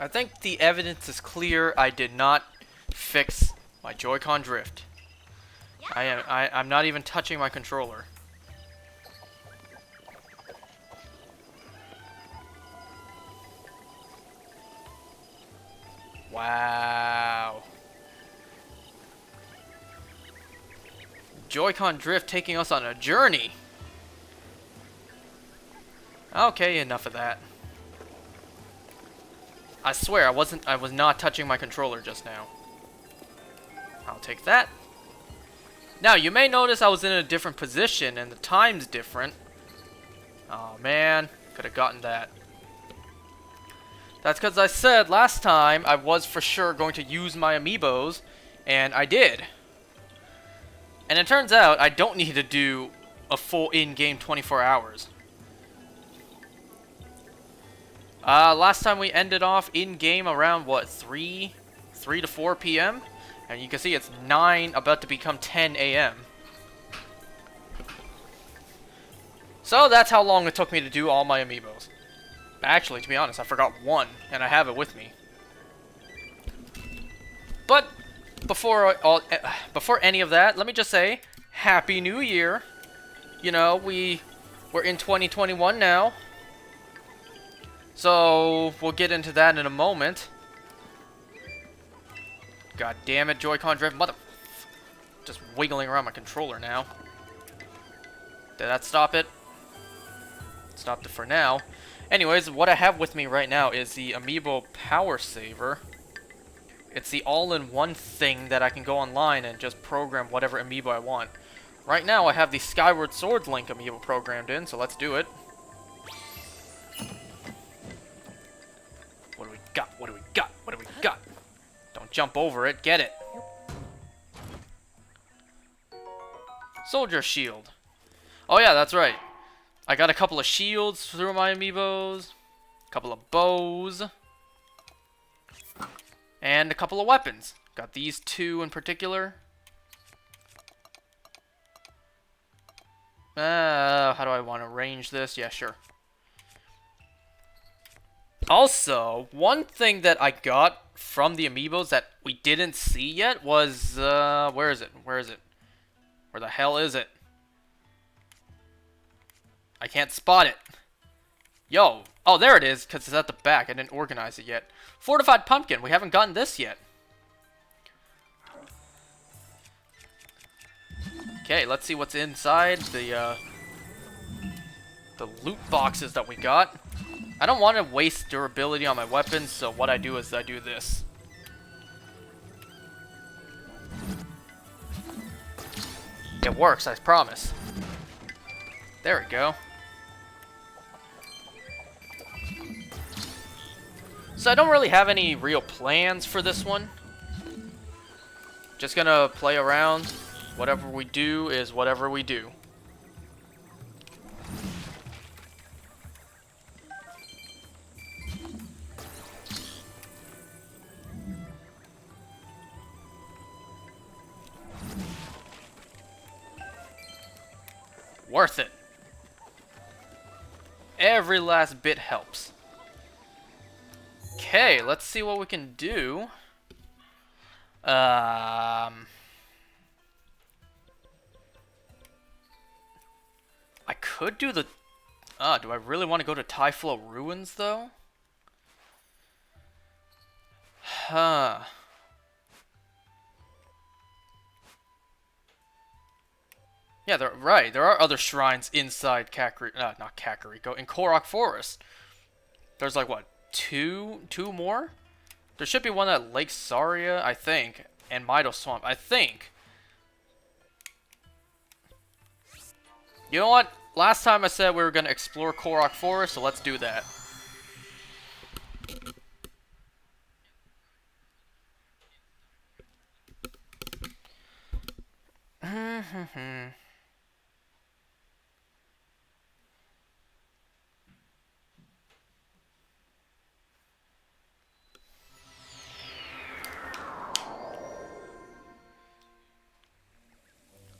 I think the evidence is clear. I did not fix my Joy-Con drift. I'm not even touching my controller. Wow. Joy-Con drift taking us on a journey. Okay, enough of that. I swear I was not touching my controller just now. I'll take that. Now, you may notice I was in a different position and the time's different. Oh man, could have gotten that. That's because I said last time I was for sure going to use my amiibos, and I did. And it turns out I don't need to do a full in-game 24 hours. Last time we ended off in-game around, what, 3 to 4 p.m.? And you can see it's 9, about to become 10 a.m. So that's how long it took me to do all my amiibos. Actually, to be honest, I forgot one, and I have it with me. But before any of that, let me just say, Happy New Year. You know, we're in 2021 now. So we'll get into that in a moment. God damn it, Joy-Con drift, just wiggling around my controller now. Did that stop it? Stopped it for now. Anyways, what I have with me right now is the Amiibo Power Saver. It's the all-in-one thing that I can go online and just program whatever Amiibo I want. Right now, I have the Skyward Sword Link Amiibo programmed in, so let's do it. What do we got? What do we got? What do we got? Don't jump over it. Get it. Soldier Shield. Oh yeah, that's right. I got a couple of shields through my amiibos, a couple of bows, and a couple of weapons. Got these two in particular. How do I want to arrange this? Yeah, sure. Also, one thing that I got from the amiibos that we didn't see yet was, where is it? Where is it? Where the hell is it? I can't spot it. Yo. Oh, there it is, because it's at the back. I didn't organize it yet. Fortified Pumpkin. We haven't gotten this yet. Okay, let's see what's inside the loot boxes that we got. I don't want to waste durability on my weapons, so what I do is I do this. It works, I promise. There we go. So I don't really have any real plans for this one. Just gonna play around. Whatever we do is whatever we do. Worth it. Every last bit helps. Okay, let's see what we can do. I could do the... do I really want to go to Typhlo Ruins, though? Huh. Yeah, right. There are other shrines inside not Kakariko, in Korok Forest. There's like, what, two more? There should be one at Lake Saria, I think, and Mido Swamp, I think. You know what? Last time I said we were going to explore Korok Forest, so let's do that.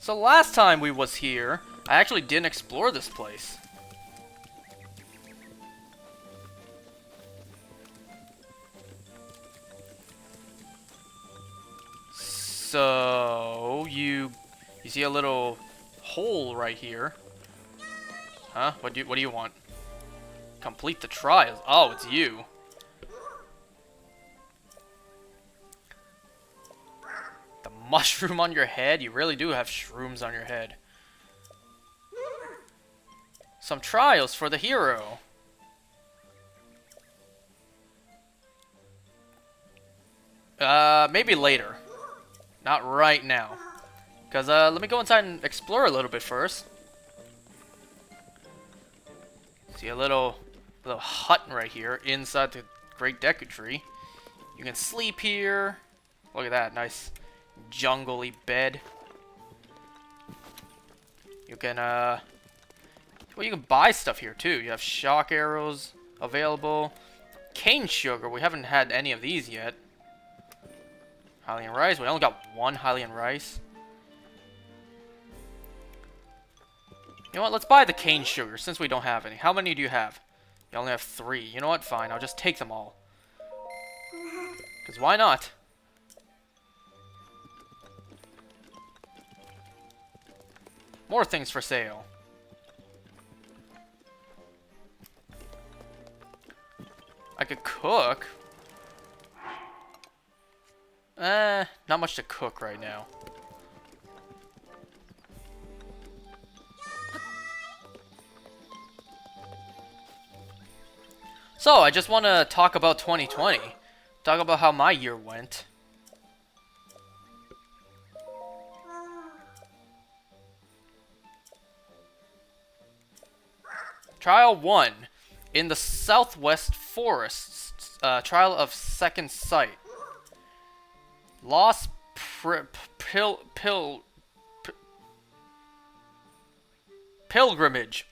So last time we was here, I actually didn't explore this place. So you see a little hole right here. Huh? What do you want? Complete the trials. Oh, it's you. The mushroom on your head? You really do have shrooms on your head. Some trials for the hero. Maybe later. Not right now. Because, let me go inside and explore a little bit first. See a little hut right here inside the Great Deku Tree. You can sleep here. Look at that, nice jungle-y bed. You can, well, you can buy stuff here, too. You have shock arrows available. Cane sugar, we haven't had any of these yet. Hylian rice, we only got one Hylian rice. You know what, let's buy the cane sugar, since we don't have any. How many do you have? You only have 3. You know what, fine, I'll just take them all. Because why not? More things for sale. I could cook. Not much to cook right now. So, I just want to talk about 2020. Talk about how my year went. Trial 1. In the Southwest Forests, Trial of Second Sight. Lost Pilgrimage.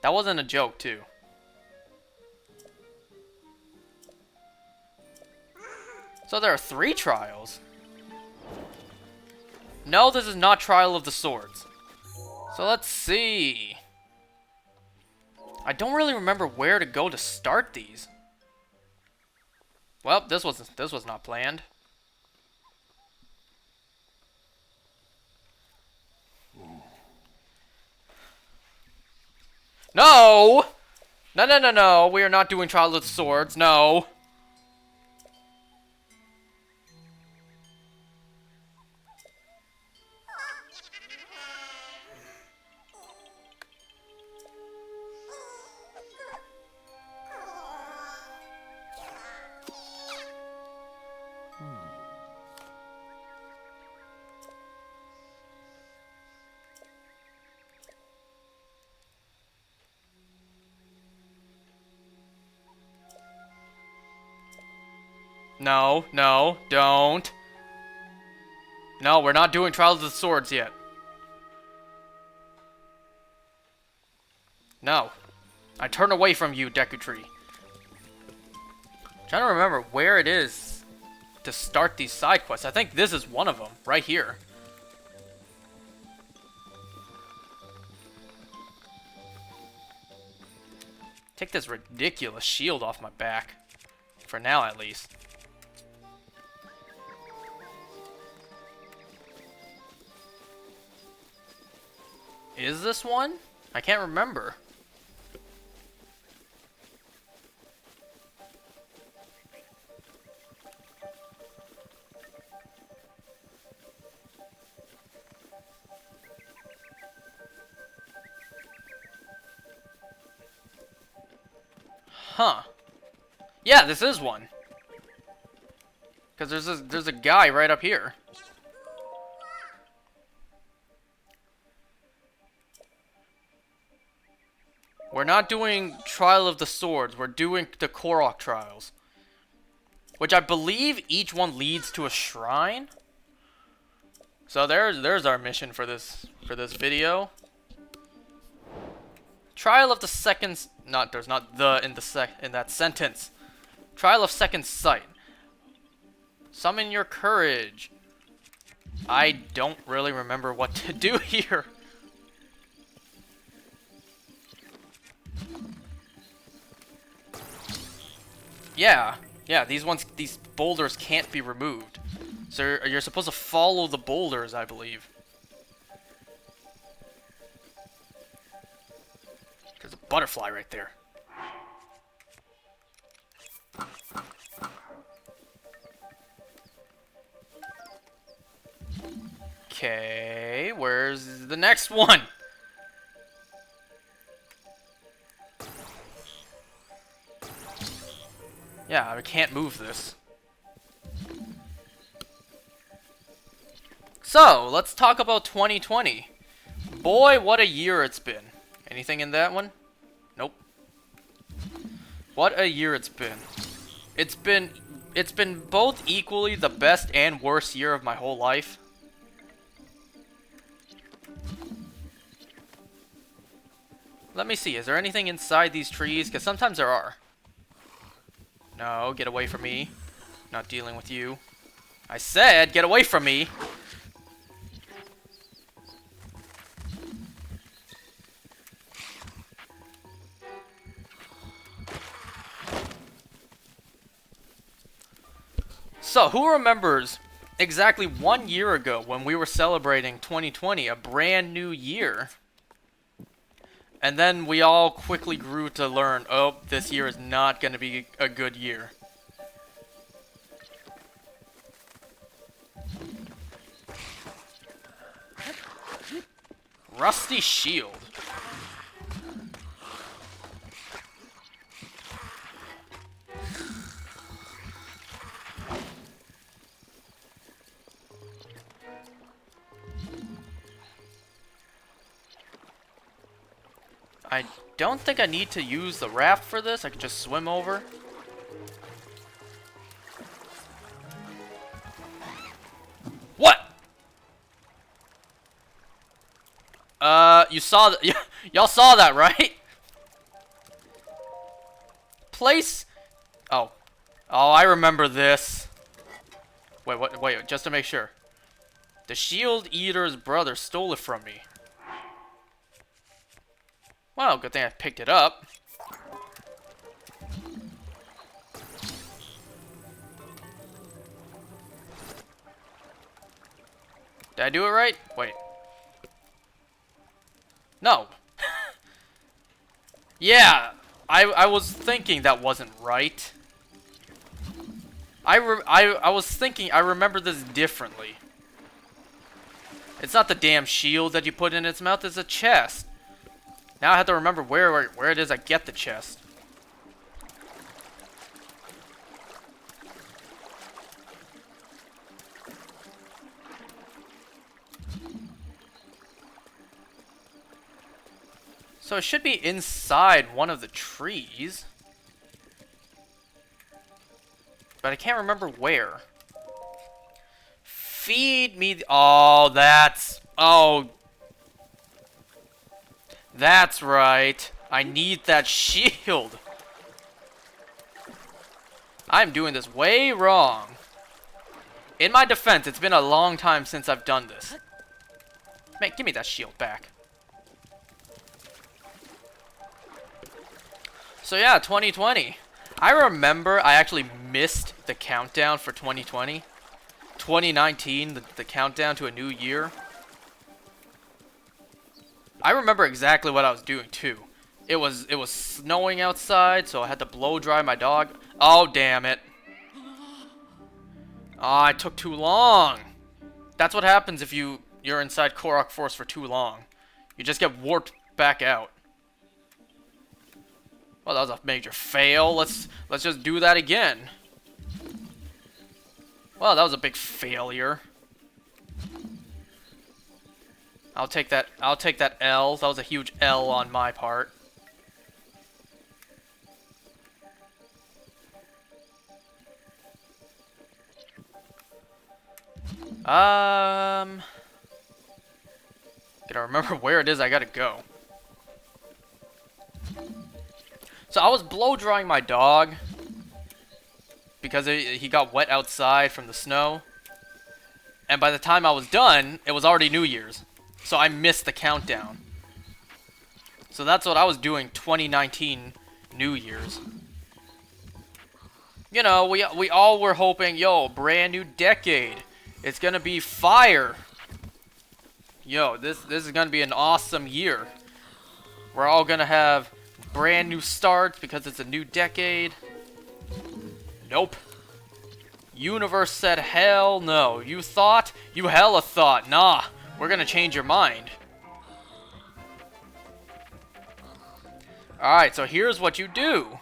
That wasn't a joke, too. So there are 3 trials. No, this is not Trial of the Swords. So let's see. I don't really remember where to go to start these. Well, this was not planned. No! No, no, no, no. We are not doing Trial of the Swords. No. No, no, don't. No, we're not doing Trial of the Swords yet. No. I turn away from you, Deku Tree. I'm trying to remember where it is to start these side quests. I think this is one of them, right here. Take this ridiculous shield off my back. For now, at least. Is this one? I can't remember. Huh. Yeah, this is one. Because there's a guy right up here. We're not doing Trial of the Swords. We're doing the Korok trials. Which I believe each one leads to a shrine. So there's our mission for this video. Trial of the second, there's not the in that sentence. Trial of Second Sight. Summon your courage. I don't really remember what to do here. Yeah, Yeah, these boulders can't be removed. So you're supposed to follow the boulders, I believe. There's a butterfly right there. Okay, where's the next one? Yeah, I can't move this. So, let's talk about 2020. Boy, what a year it's been. Anything in that one? Nope. What a year it's been. It's been both equally the best and worst year of my whole life. Let me see, is there anything inside these trees? Because sometimes there are. No, get away from me. Not dealing with you. I said, get away from me! So, who remembers exactly 1 year ago when we were celebrating 2020, a brand new year? And then we all quickly grew to learn, oh, this year is not going to be a good year. Rusty shield. I don't think I need to use the raft for this. I could just swim over. What? You saw that? Y'all saw that, right? Place. Oh, I remember this. Wait, what? Wait, just to make sure. The Shield Eater's brother stole it from me. Well, good thing I picked it up. Did I do it right? Wait. No. Yeah, I was thinking that wasn't right. I was thinking I remember this differently. It's not the damn shield that you put in its mouth, it's a chest. Now I have to remember where it is I get the chest. So it should be inside one of the trees. But I can't remember where. Feed me. Oh, that's. Oh. That's right. I need that shield. I'm doing this way wrong. In my defense, it's been a long time since I've done this. Man, give me that shield back. So yeah, 2020. I remember I actually missed the countdown for 2020. 2019, the countdown to a new year. I remember exactly what I was doing too. It was snowing outside, so I had to blow dry my dog. Oh, damn it. Oh, it took too long. That's what happens if you're inside Korok Forest for too long. You just get warped back out. Well, that was a major fail. Let's just do that again. Well, that was a big failure. I'll take that L. That was a huge L on my part. Gotta remember where it is I gotta go. So I was blow drying my dog because he got wet outside from the snow. And by the time I was done, it was already New Year's. So I missed the countdown. So that's what I was doing 2019 New Year's. You know, we all were hoping, yo, brand new decade. It's gonna be fire. Yo, this is gonna be an awesome year. We're all gonna have brand new starts because it's a new decade. Nope. Universe said hell no. You thought? You hella thought. Nah, we're gonna change your mind. Alright, so here's what you do.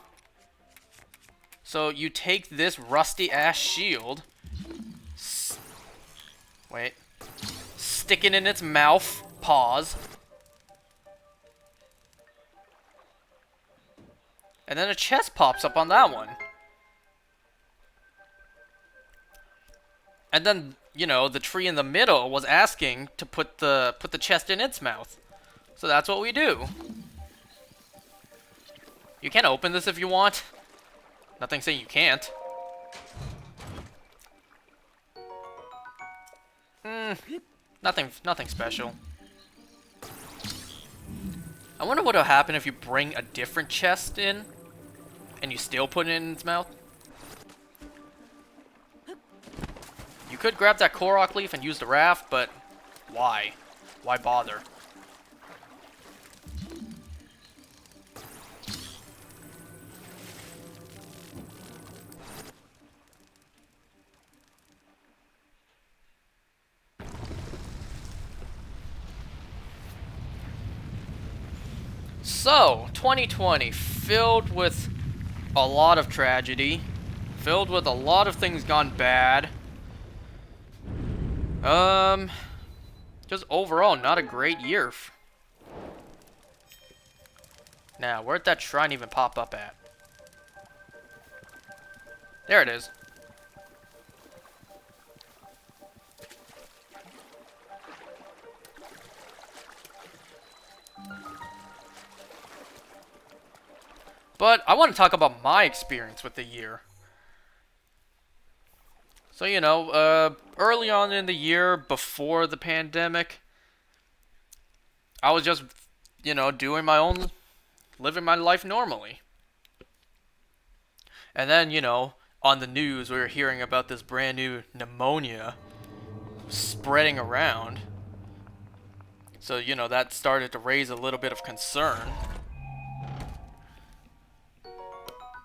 So you take this rusty ass shield. Wait. Stick it in its mouth. Pause. And then a chest pops up on that one. And then, you know, the tree in the middle was asking to put the chest in its mouth. So that's what we do. You can open this if you want. Nothing saying you can't. Nothing special. I wonder what will happen if you bring a different chest in and you still put it in its mouth. You could grab that Korok leaf and use the raft, but why? Why bother? So, 2020, filled with a lot of tragedy, filled with a lot of things gone bad. Just overall, not a great year. Now, where'd that shrine even pop up at? There it is. But I want to talk about my experience with the year. So, you know, early on in the year, before the pandemic, I was just, you know, doing my own, living my life normally. And then, you know, on the news, we were hearing about this brand new pneumonia spreading around. So, you know, that started to raise a little bit of concern.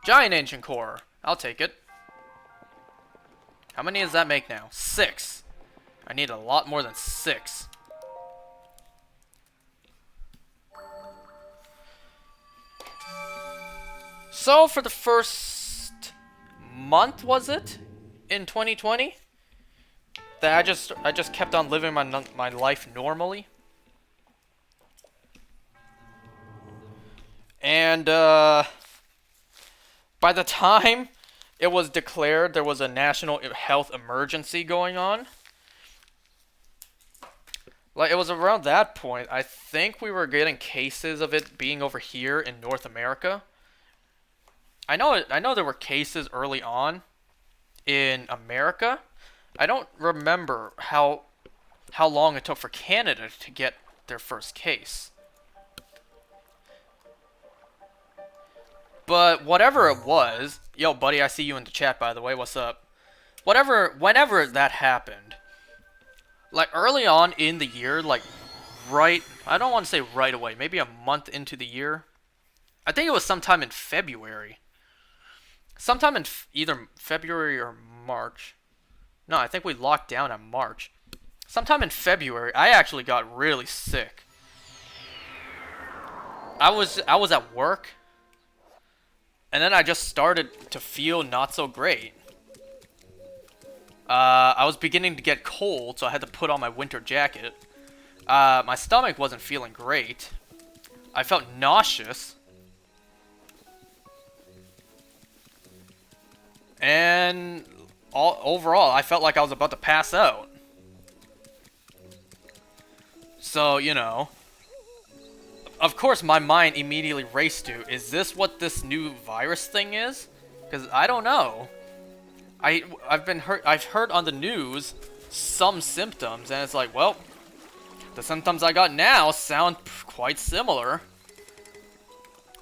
Giant Ancient Core. I'll take it. How many does that make now? 6. I need a lot more than 6. So, for the first month, was it? In 2020? That I just kept on living my life normally. And, by the time it was declared there was a national health emergency going on, like, it was around that point, I think we were getting cases of it being over here in North America. I know there were cases early on in America. I don't remember how long it took for Canada to get their first case. But whatever it was, yo buddy, I see you in the chat by the way, what's up? Whenever that happened, like early on in the year, like I don't want to say right away, maybe a month into the year. I think it was sometime in February. Sometime in either February or March. No, I think we locked down in March. Sometime in February, I actually got really sick. I was at work. And then I just started to feel not so great. I was beginning to get cold, so I had to put on my winter jacket. My stomach wasn't feeling great. I felt nauseous. And overall, I felt like I was about to pass out. So, you know, of course my mind immediately raced to, is this what this new virus thing is? Because I don't know. I've heard on the news some symptoms, and it's like, well, the symptoms I got now sound quite similar.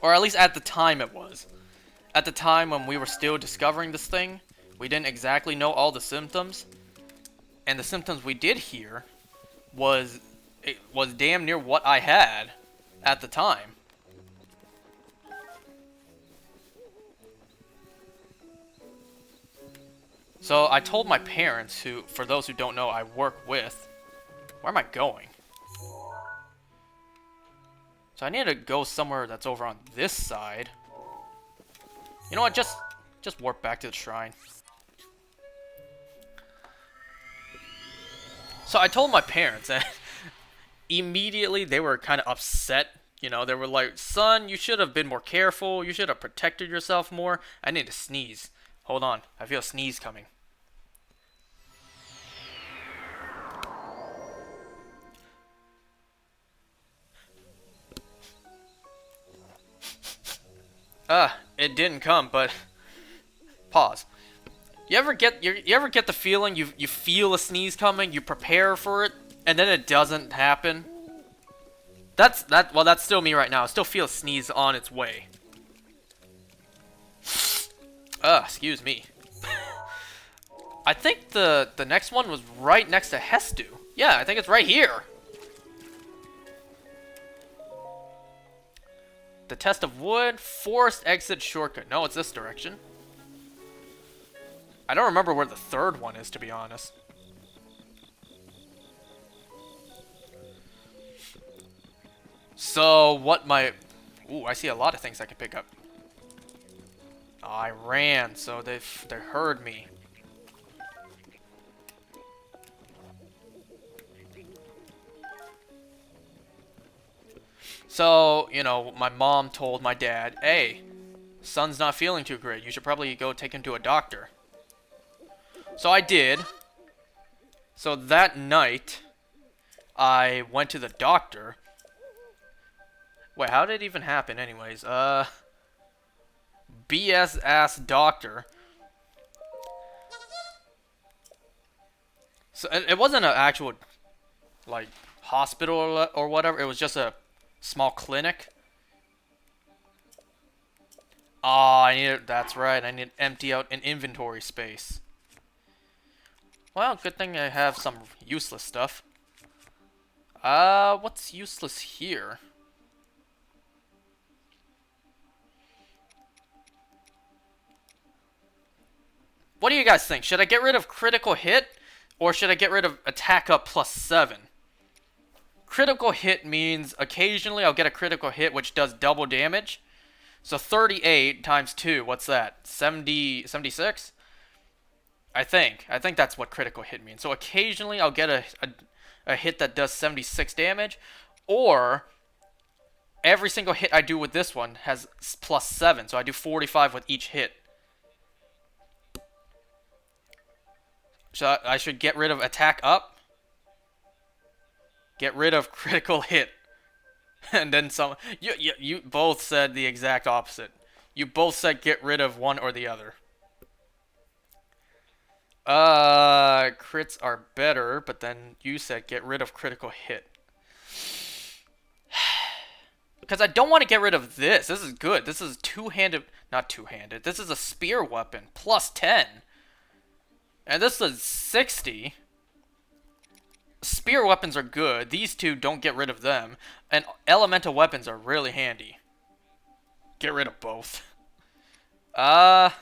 Or at least at the time it was. at the time when we were still discovering this thing, we didn't exactly know all the symptoms. And the symptoms we did hear was damn near what I had at the time. So I told my parents, who, for those who don't know, I work with. Where am I going? So I need to go somewhere that's over on this side. You know what? Just warp back to the shrine. So I told my parents, and immediately they were kind of upset. You know, they were like, "Son, you should have been more careful. You should have protected yourself more." I need to sneeze. Hold on. I feel a sneeze coming. It didn't come, but pause. You ever get the feeling you feel a sneeze coming, you prepare for it, and then it doesn't happen? Well, that's still me right now. I still feel a sneeze on its way. Excuse me. I think the next one was right next to Hestu. Yeah, I think it's right here. The test of wood, forest exit shortcut. No, it's this direction. I don't remember where the third one is, to be honest. So, what my... Ooh, I see a lot of things I can pick up. Oh, I ran, so they heard me. So, you know, my mom told my dad, "Hey, son's not feeling too great. You should probably go take him to a doctor." So I did. So that night, I went to the doctor. Wait, how did it even happen anyways? BS ass doctor. So it wasn't an actual, like, hospital or whatever. It was just a small clinic. Ah, that's right. I need to empty out an inventory space. Well, good thing I have some useless stuff. What's useless here? What do you guys think? Should I get rid of critical hit, or should I get rid of attack up +7? Critical hit means occasionally I'll get a critical hit which does double damage. So 38 times 2, what's that? 76? I think that's what critical hit means. So occasionally I'll get a hit that does 76 damage, or every single hit I do with this one has +7, so I do 45 with each hit. So I should get rid of attack up, get rid of critical hit, and then some. You both said the exact opposite. You both said get rid of one or the other. Crits are better, but then you said get rid of critical hit. Because I don't want to get rid of this. This is good. This is two-handed, not two-handed. This is a spear weapon, +10. And this is 60. Spear weapons are good. These two, don't get rid of them. And elemental weapons are really handy. Get rid of both. I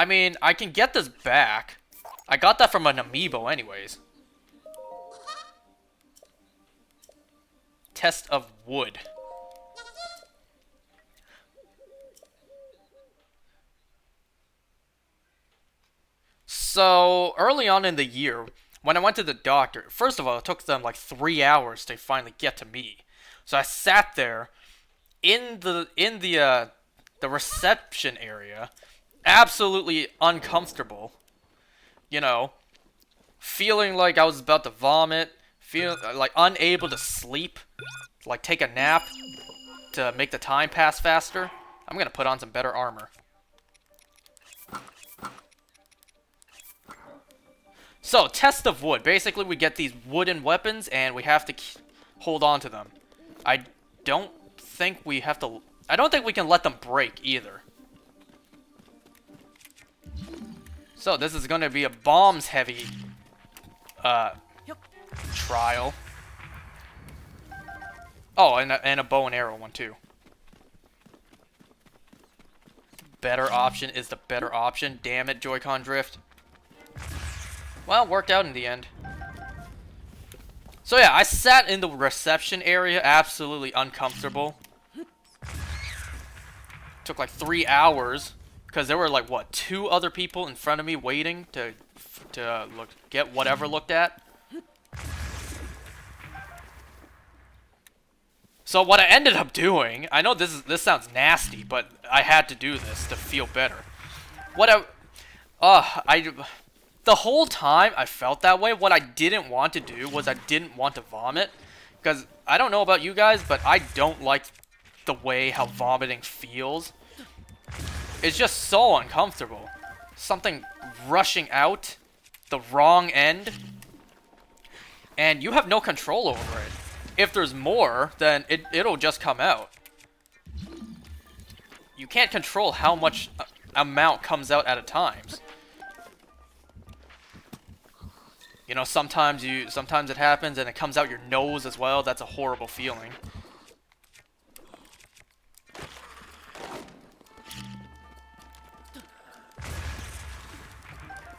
mean, I can get this back. I got that from an amiibo anyways. Test of wood. So, early on in the year, when I went to the doctor, first of all, it took them like 3 hours to finally get to me. So I sat there in the reception area, absolutely uncomfortable, you know, feeling like I was about to vomit, feeling like unable to sleep, like take a nap to make the time pass faster. I'm gonna put on some better armor. So, test of wood. Basically, we get these wooden weapons, and we have to hold on to them. I don't think we have to... I don't think we can let them break either. So this is going to be a bombs-heavy trial. Oh, and a bow and arrow one too. Better option is the better option. Damn it, Joy-Con drift. Well, worked out in the end. So yeah, I sat in the reception area, absolutely uncomfortable. Took like 3 hours, because there were like, what, 2 other people in front of me waiting to get whatever looked at. So what I ended up doing, I know this sounds nasty, but I had to do this to feel better. The whole time I felt that way. What I didn't want to do was I didn't want to vomit, because I don't know about you guys, but I don't like the way how vomiting feels. It's just so uncomfortable. Something rushing out the wrong end, and you have no control over it. If there's more, then it'll just come out. You can't control how much amount comes out at a time. You know, sometimes it happens and it comes out your nose as well. That's a horrible feeling.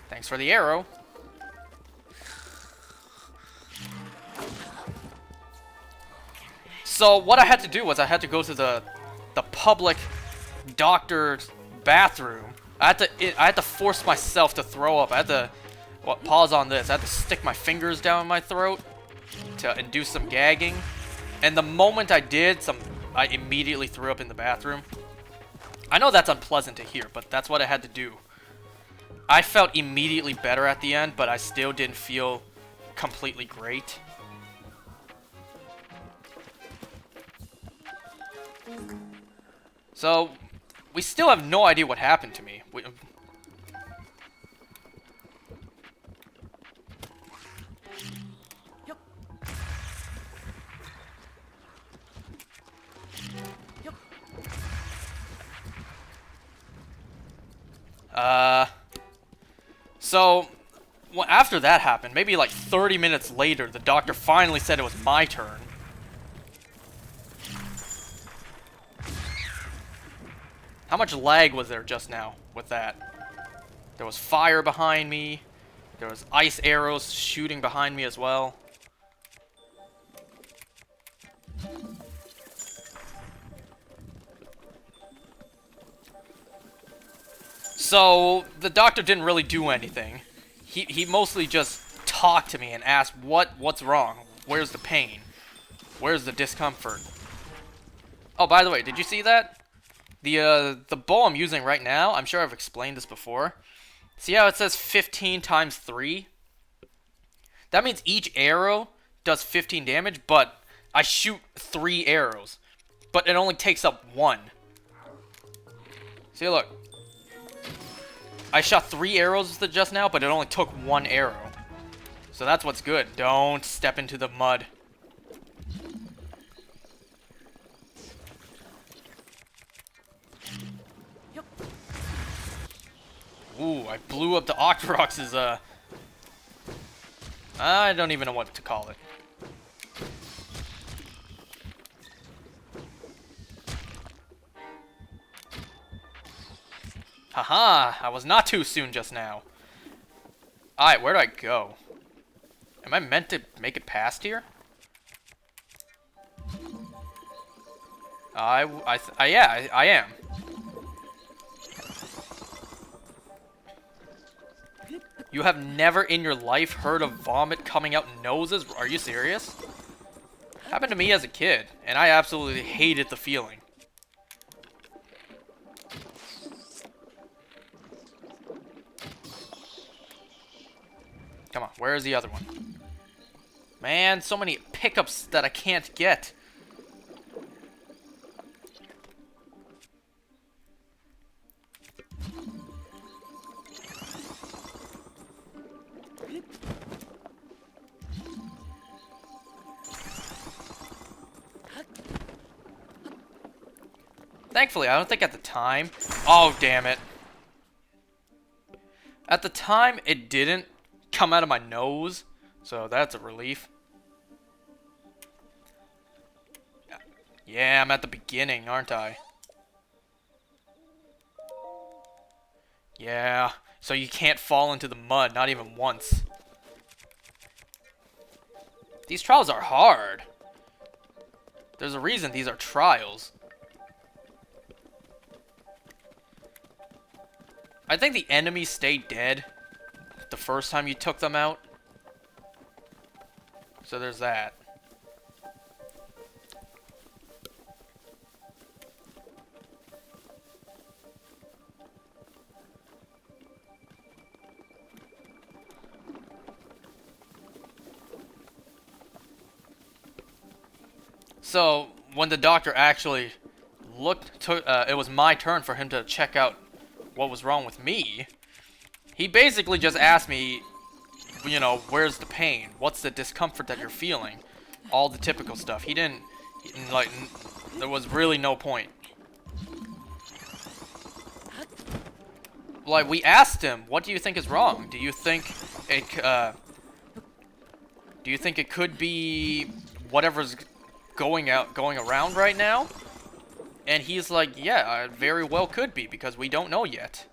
Thanks for the arrow. So what I had to do was I had to go to the public doctor's bathroom. I had to force myself to throw up. I had to pause on this. I had to stick my fingers down my throat to induce some gagging. And the moment I did, I immediately threw up in the bathroom. I know that's unpleasant to hear, but that's what I had to do. I felt immediately better at the end, but I still didn't feel completely great. So, we still have no idea what happened to me. So, well, after that happened, maybe like 30 minutes later, the doctor finally said it was my turn. How much lag was there just now with that? There was fire behind me. There was ice arrows shooting behind me as well. So, the doctor didn't really do anything. He mostly just talked to me and asked, what's wrong? Where's the pain? Where's the discomfort? Oh, by the way, did you see that? The bow I'm using right now, I'm sure I've explained this before. See how it says 15 times 3? That means each arrow does 15 damage, but I shoot 3 arrows. But it only takes up 1. See, look. I shot 3 arrows just now, but it only took 1 arrow. So that's what's good. Don't step into the mud. Ooh, I blew up the Octorox's, I don't even know what to call it. Haha, I was not too soon just now. Alright, where do I go? Am I meant to make it past here? Yeah, I am. You have never in your life heard of vomit coming out noses? Are you serious? Happened to me as a kid, and I absolutely hated the feeling. Come on, where is the other one? Man, so many pickups that I can't get. Thankfully, I don't think at the time... Oh, damn it. At the time, it didn't come out of my nose, so that's a relief. Yeah, I'm at the beginning, aren't I? Yeah, so you can't fall into the mud, not even once. These trials are hard. There's a reason these are trials. I think the enemies stay dead the first time you took them out. So there's that. So, when the doctor actually it was my turn for him to check out what was wrong with me. He basically just asked me, you know, where's the pain? What's the discomfort that you're feeling? All the typical stuff. He didn't, like, there was really no point. Like, we asked him, what do you think is wrong? Do you think it could be whatever's going around right now? And he's like, yeah, it very well could be, because we don't know yet.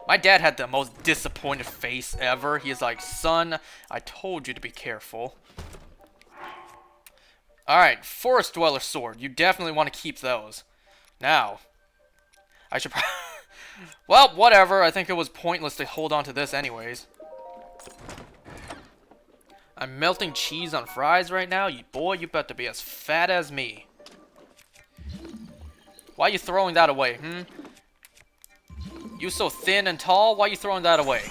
My dad had the most disappointed face ever. He's like, son, I told you to be careful. Alright, Forest Dweller Sword. You definitely want to keep those. Now, I should probably... Well, whatever. I think it was pointless to hold on to this anyways. I'm melting cheese on fries right now. Boy, you better be as fat as me. Why are you throwing that away, You so thin and tall, why are you throwing that away?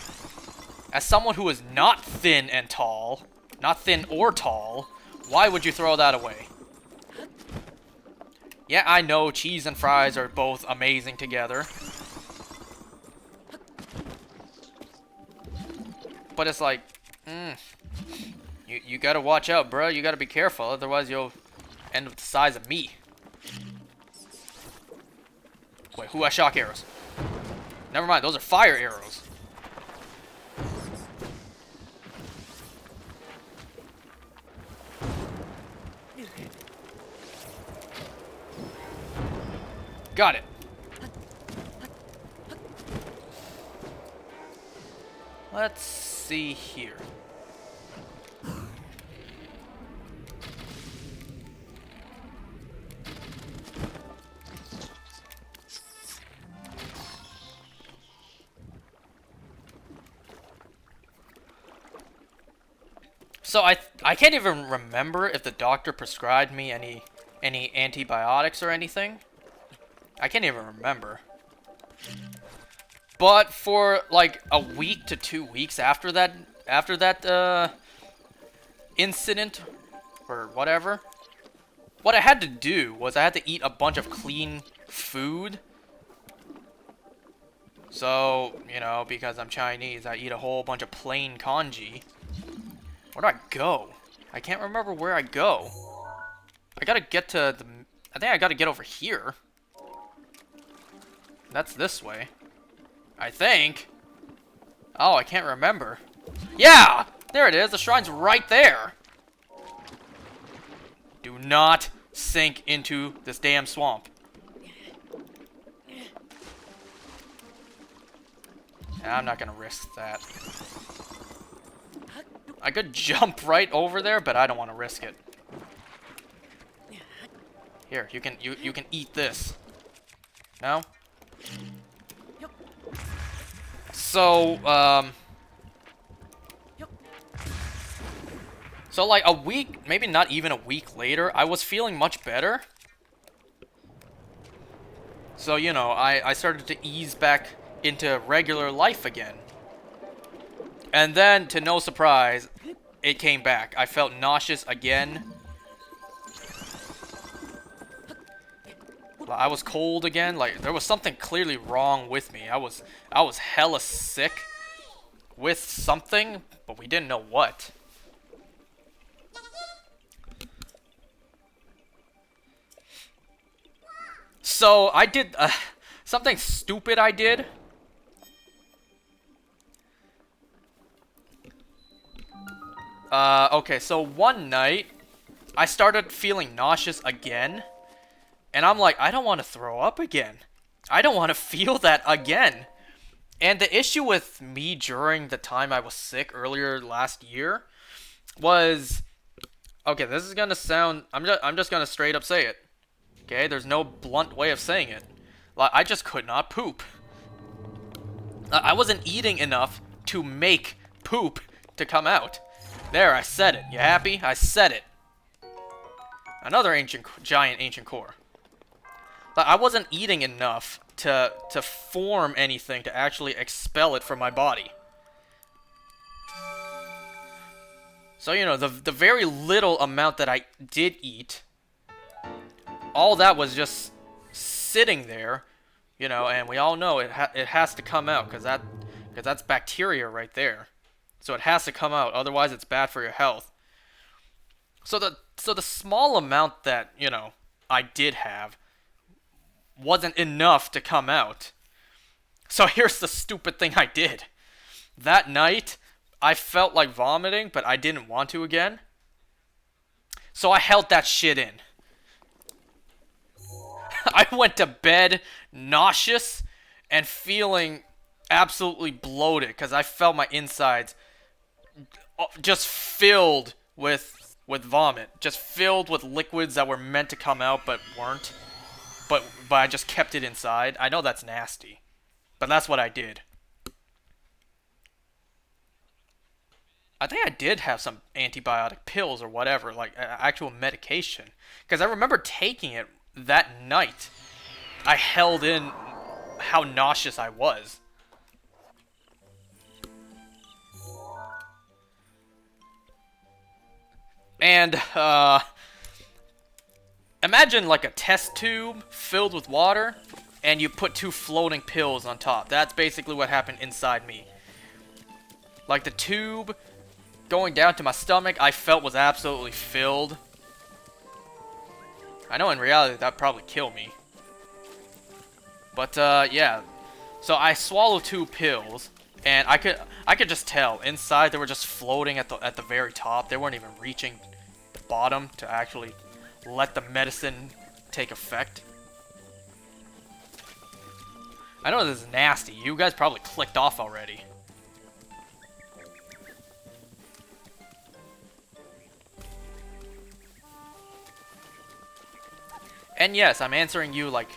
As someone who is not thin and tall, not thin or tall, why would you throw that away? Yeah, I know cheese and fries are both amazing together. But it's like, you gotta watch out, bro. You gotta be careful, otherwise you'll end up the size of me. Wait, who has shock arrows? Never mind, those are fire arrows. Got it. Let's see here. So I can't even remember if the doctor prescribed me any antibiotics or anything. I can't even remember. But for like a week to 2 weeks after that incident or whatever, what I had to do was I had to eat a bunch of clean food. So, you know, because I'm Chinese, I eat a whole bunch of plain congee. Where do I go? I can't remember where I go. I gotta get to the... I think I gotta get over here. That's this way. I think. Oh, I can't remember. Yeah! There it is. The shrine's right there. Do not sink into this damn swamp. I'm not gonna risk that. I could jump right over there, but I don't want to risk it. Here, you can eat this. No? So, so like a week, maybe not even a week later, I was feeling much better. So, you know, I started to ease back into regular life again. And then, to no surprise, it came back. I felt nauseous again. I was cold again. Like, there was something clearly wrong with me. I was hella sick with something, but we didn't know what. So I did something stupid I did. Okay, so one night, I started feeling nauseous again. And I'm like, I don't want to throw up again. I don't want to feel that again. And the issue with me during the time I was sick earlier last year was... Okay, this is gonna sound... I'm just gonna straight up say it. Okay, there's no blunt way of saying it. Like, I just could not poop. I wasn't eating enough to make poop to come out. There, I said it. You happy? I said it. Another giant ancient core. Like, I wasn't eating enough to form anything to actually expel it from my body. So, you know, the very little amount that I did eat, all that was just sitting there, you know, and we all know it has to come out because that's bacteria right there. So it has to come out, otherwise it's bad for your health. So the small amount that, you know, I did have wasn't enough to come out. So here's the stupid thing I did. That night, I felt like vomiting, but I didn't want to again. So I held that shit in. I went to bed nauseous and feeling absolutely bloated because I felt my insides just filled with vomit, just filled with liquids that were meant to come out but weren't. But I just kept it inside. I know that's nasty, but that's what I did. I think I did have some antibiotic pills or whatever, like actual medication, because I remember taking it that night. I held in how nauseous I was. And, imagine like a test tube filled with water, and you put 2 floating pills on top. That's basically what happened inside me. Like the tube going down to my stomach, I felt was absolutely filled. I know in reality that'd probably kill me. But, yeah. So I swallowed 2 pills, and I could just tell inside they were just floating at the very top. They weren't even reaching the bottom to actually let the medicine take effect. I know this is nasty. You guys probably clicked off already. And yes, I'm answering you like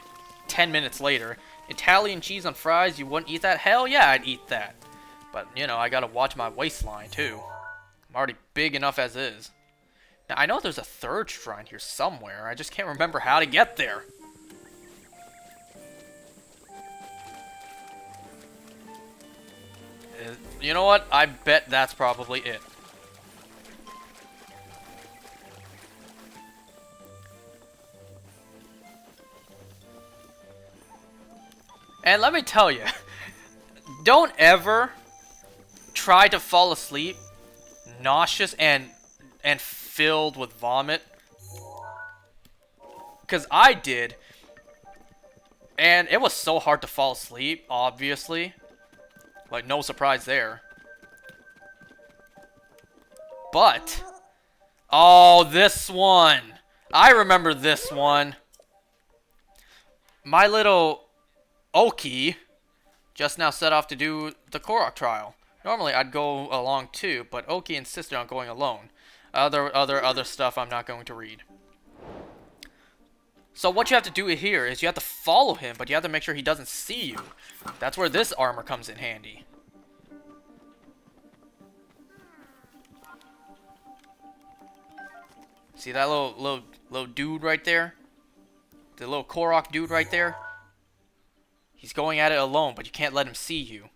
10 minutes later. Italian cheese on fries, you wouldn't eat that? Hell yeah, I'd eat that. But, you know, I gotta watch my waistline, too. I'm already big enough as is. Now, I know there's a 3rd shrine here somewhere. I just can't remember how to get there. You know what? I bet that's probably it. And let me tell you, don't ever try to fall asleep nauseous and filled with vomit. Because I did. And it was so hard to fall asleep, obviously. Like, no surprise there. But, oh, this one. I remember this one. My little Oki just now set off to do the Korok trial. Normally, I'd go along too, but Oki insisted on going alone. Other stuff I'm not going to read. So what you have to do here is you have to follow him, but you have to make sure he doesn't see you. That's where this armor comes in handy. See that little dude right there? The little Korok dude right there? He's going at it alone, but you can't let him see you.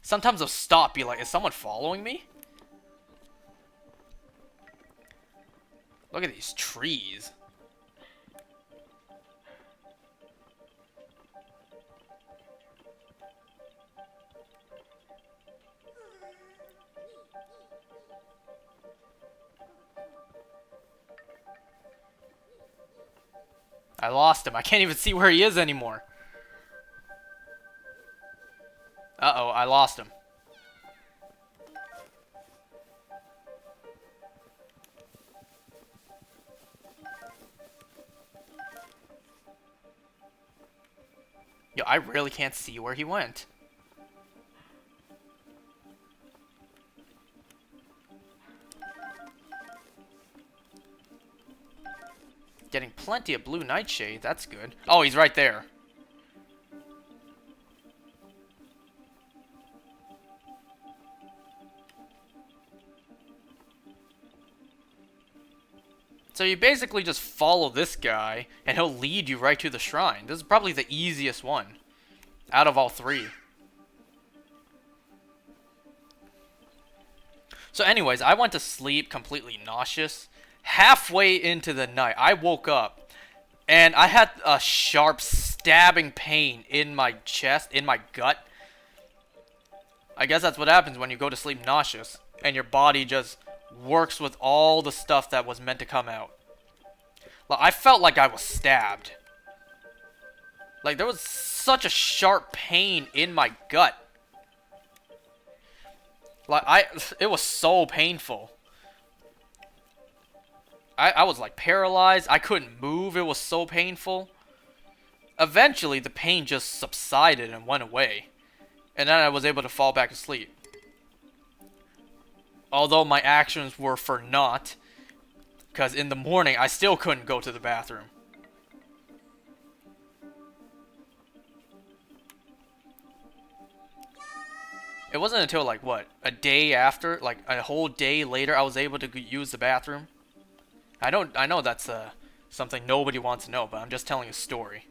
Sometimes they'll stop, be like, is someone following me? Look at these trees. I lost him. I can't even see where he is anymore. Uh-oh, I lost him. Yo, I really can't see where he went. Getting plenty of blue nightshade, that's good. Oh, he's right there. So you basically just follow this guy, and he'll lead you right to the shrine. This is probably the easiest one out of all three. So anyways, I went to sleep completely nauseous. Halfway into the night, I woke up, and I had a sharp stabbing pain in my chest, in my gut. I guess that's what happens when you go to sleep nauseous, and your body just works with all the stuff that was meant to come out. Like, I felt like I was stabbed. Like, there was such a sharp pain in my gut. Like, it was so painful. I was like paralyzed. I couldn't move. It was so painful. Eventually, the pain just subsided and went away. And then I was able to fall back asleep. Although my actions were for naught. Because in the morning, I still couldn't go to the bathroom. It wasn't until, like, what? A day after? Like, a whole day later, I was able to use the bathroom. I know that's something nobody wants to know, but I'm just telling a story.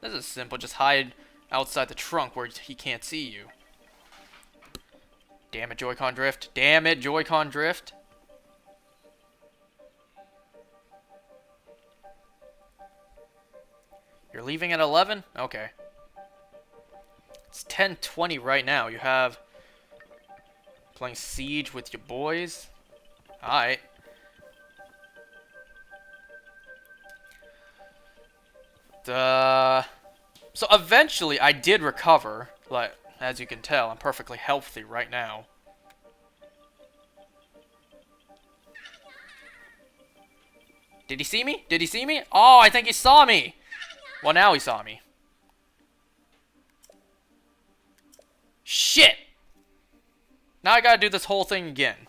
This is simple. Just hide outside the trunk where he can't see you. Damn it, Joy-Con Drift. Damn it, Joy-Con Drift. You're leaving at 11? Okay. It's 10:20 right now. You have playing Siege with your boys. Alright. So eventually I did recover. Like, as you can tell, I'm perfectly healthy right now. Did he see me? Did he see me? Oh, I think he saw me. Well, now he saw me. Shit! Now I gotta do this whole thing again.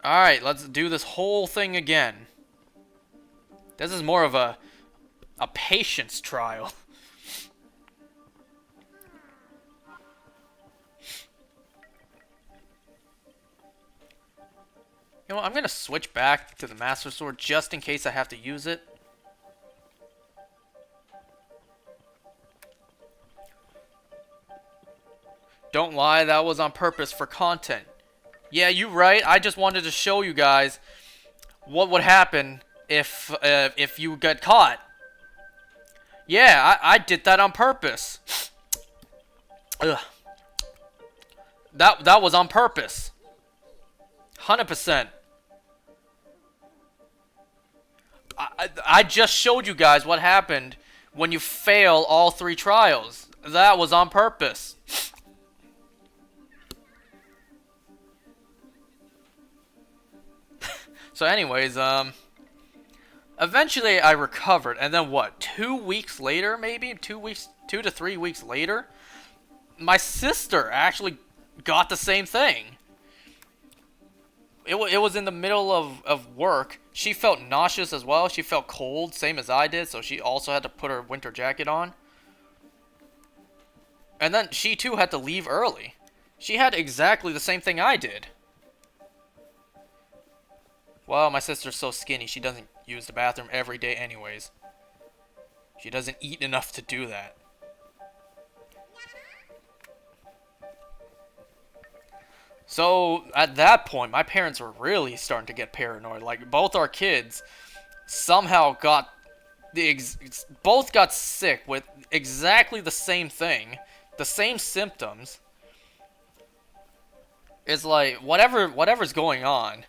Alright, let's do this whole thing again. This is more of a patience trial. You know what, I'm gonna switch back to the Master Sword just in case I have to use it. Don't lie, that was on purpose for content. Yeah, you're right. I just wanted to show you guys what would happen if you get caught. Yeah, I did that on purpose. Ugh. That was on purpose. 100%. I just showed you guys what happened when you fail all 3 trials. That was on purpose. So anyways, eventually I recovered, and then what, 2 weeks later, maybe? 2 to 3 weeks later, my sister actually got the same thing. It was in the middle of work. She felt nauseous as well. She felt cold, same as I did, so she also had to put her winter jacket on. And then she too had to leave early. She had exactly the same thing I did. Well, my sister's so skinny, she doesn't use the bathroom every day anyways. She doesn't eat enough to do that. So, at that point, my parents were really starting to get paranoid. Like, both our kids somehow got both got sick with exactly the same thing, the same symptoms. It's like whatever's going on,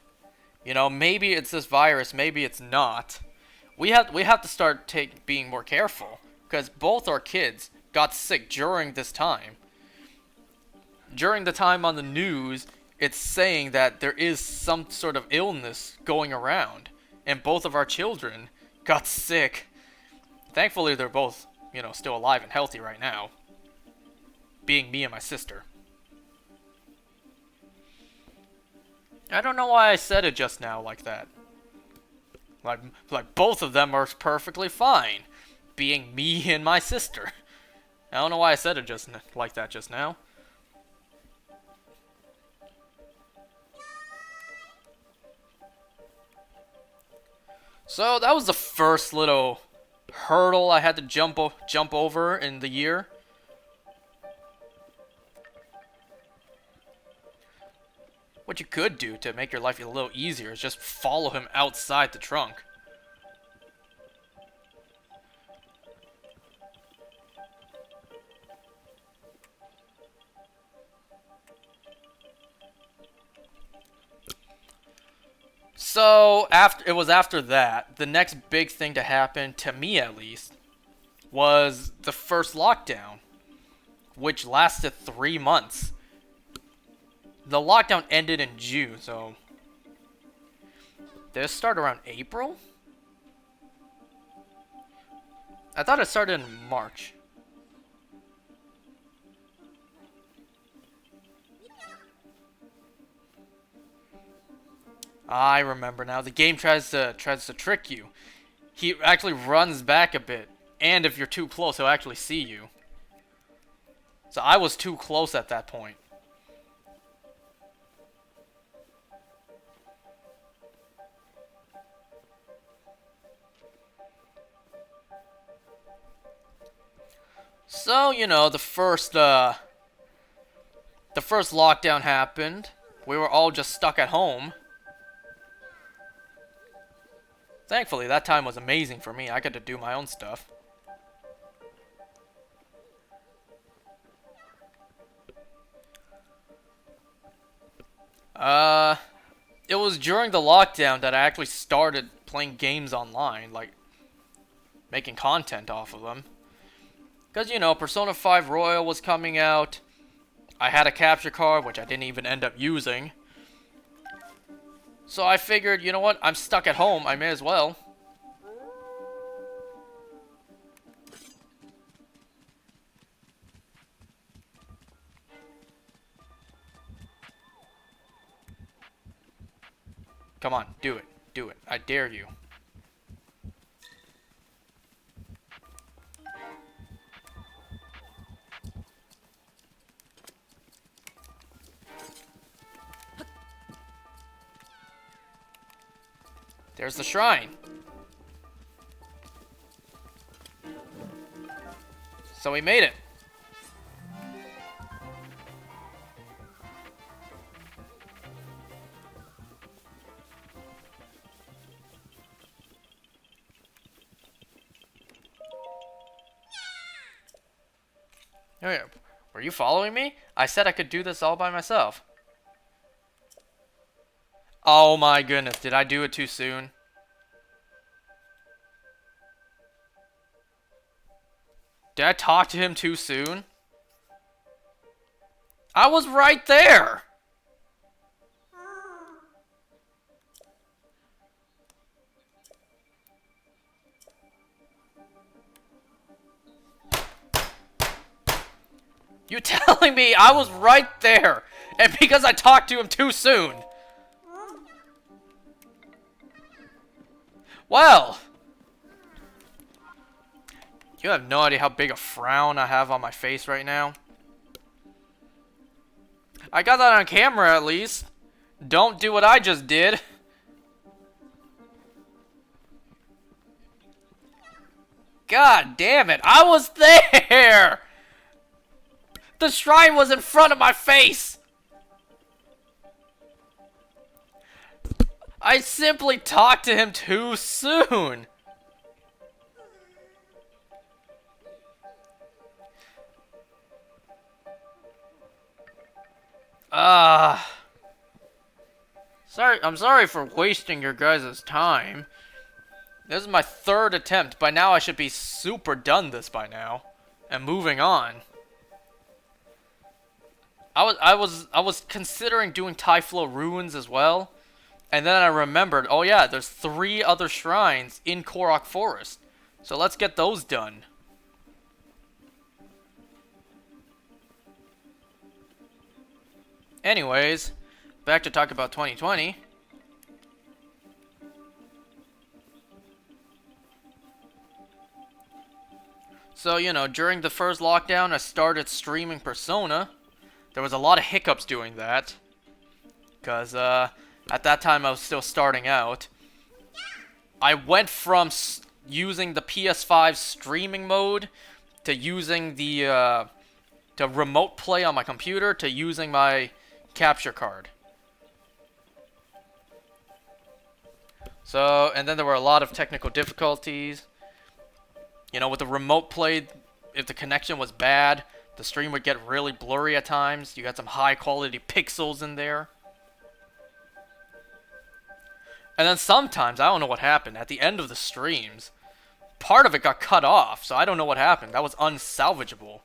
you know, maybe it's this virus, maybe it's not. We have to start being more careful because both our kids got sick during this time. During the time on the news, it's saying that there is some sort of illness going around, and both of our children got sick. Thankfully, they're both, you know, still alive and healthy right now. Being me and my sister. I don't know why I said it just now like that. Like both of them are perfectly fine. Being me and my sister. I don't know why I said it just like that just now. So that was the first little hurdle I had to jump over in the year. What you could do to make your life a little easier is just follow him outside the trunk. So, after that, the next big thing to happen, to me at least, was the first lockdown, which lasted 3 months. The lockdown ended in June, so... Did it start around April? I thought it started in March. I remember now. The game tries to trick you. He actually runs back a bit, and if you're too close, he'll actually see you. So I was too close at that point. So, you know, the first lockdown happened. We were all just stuck at home. Thankfully, that time was amazing for me. I got to do my own stuff. It was during the lockdown that I actually started playing games online, like making content off of them. Because, you know, Persona 5 Royal was coming out. I had a capture card, which I didn't even end up using. So I figured, you know what? I'm stuck at home. I may as well. Come on, do it. Do it. I dare you. There's the shrine. So we made it. Wait, were you following me? I said I could do this all by myself. Oh my goodness, did I do it too soon? Did I talk to him too soon? I was right there! You telling me I was right there, and because I talked to him too soon? Well, you have no idea how big a frown I have on my face right now. I got that on camera at least. Don't do what I just did. God damn it, I was there! The shrine was in front of my face! I simply talked to him too soon! Uh, I'm sorry for wasting your guys' time. This is my third attempt. By now I should be super done this by now. And moving on. I was considering doing Typhlo Ruins as well. And then I remembered, oh yeah, there's 3 other shrines in Korok Forest. So let's get those done. Anyways, back to talk about 2020. So, you know, during the first lockdown, I started streaming Persona. There was a lot of hiccups doing that. Because, at that time I was still starting out. I went from using the PS5 streaming mode to using the, to remote play on my computer to using my capture card. So, and then there were a lot of technical difficulties. You know, with the remote play, if the connection was bad, the stream would get really blurry at times. You got some high quality pixels in there. And then sometimes, I don't know what happened, at the end of the streams, part of it got cut off, so I don't know what happened. That was unsalvageable.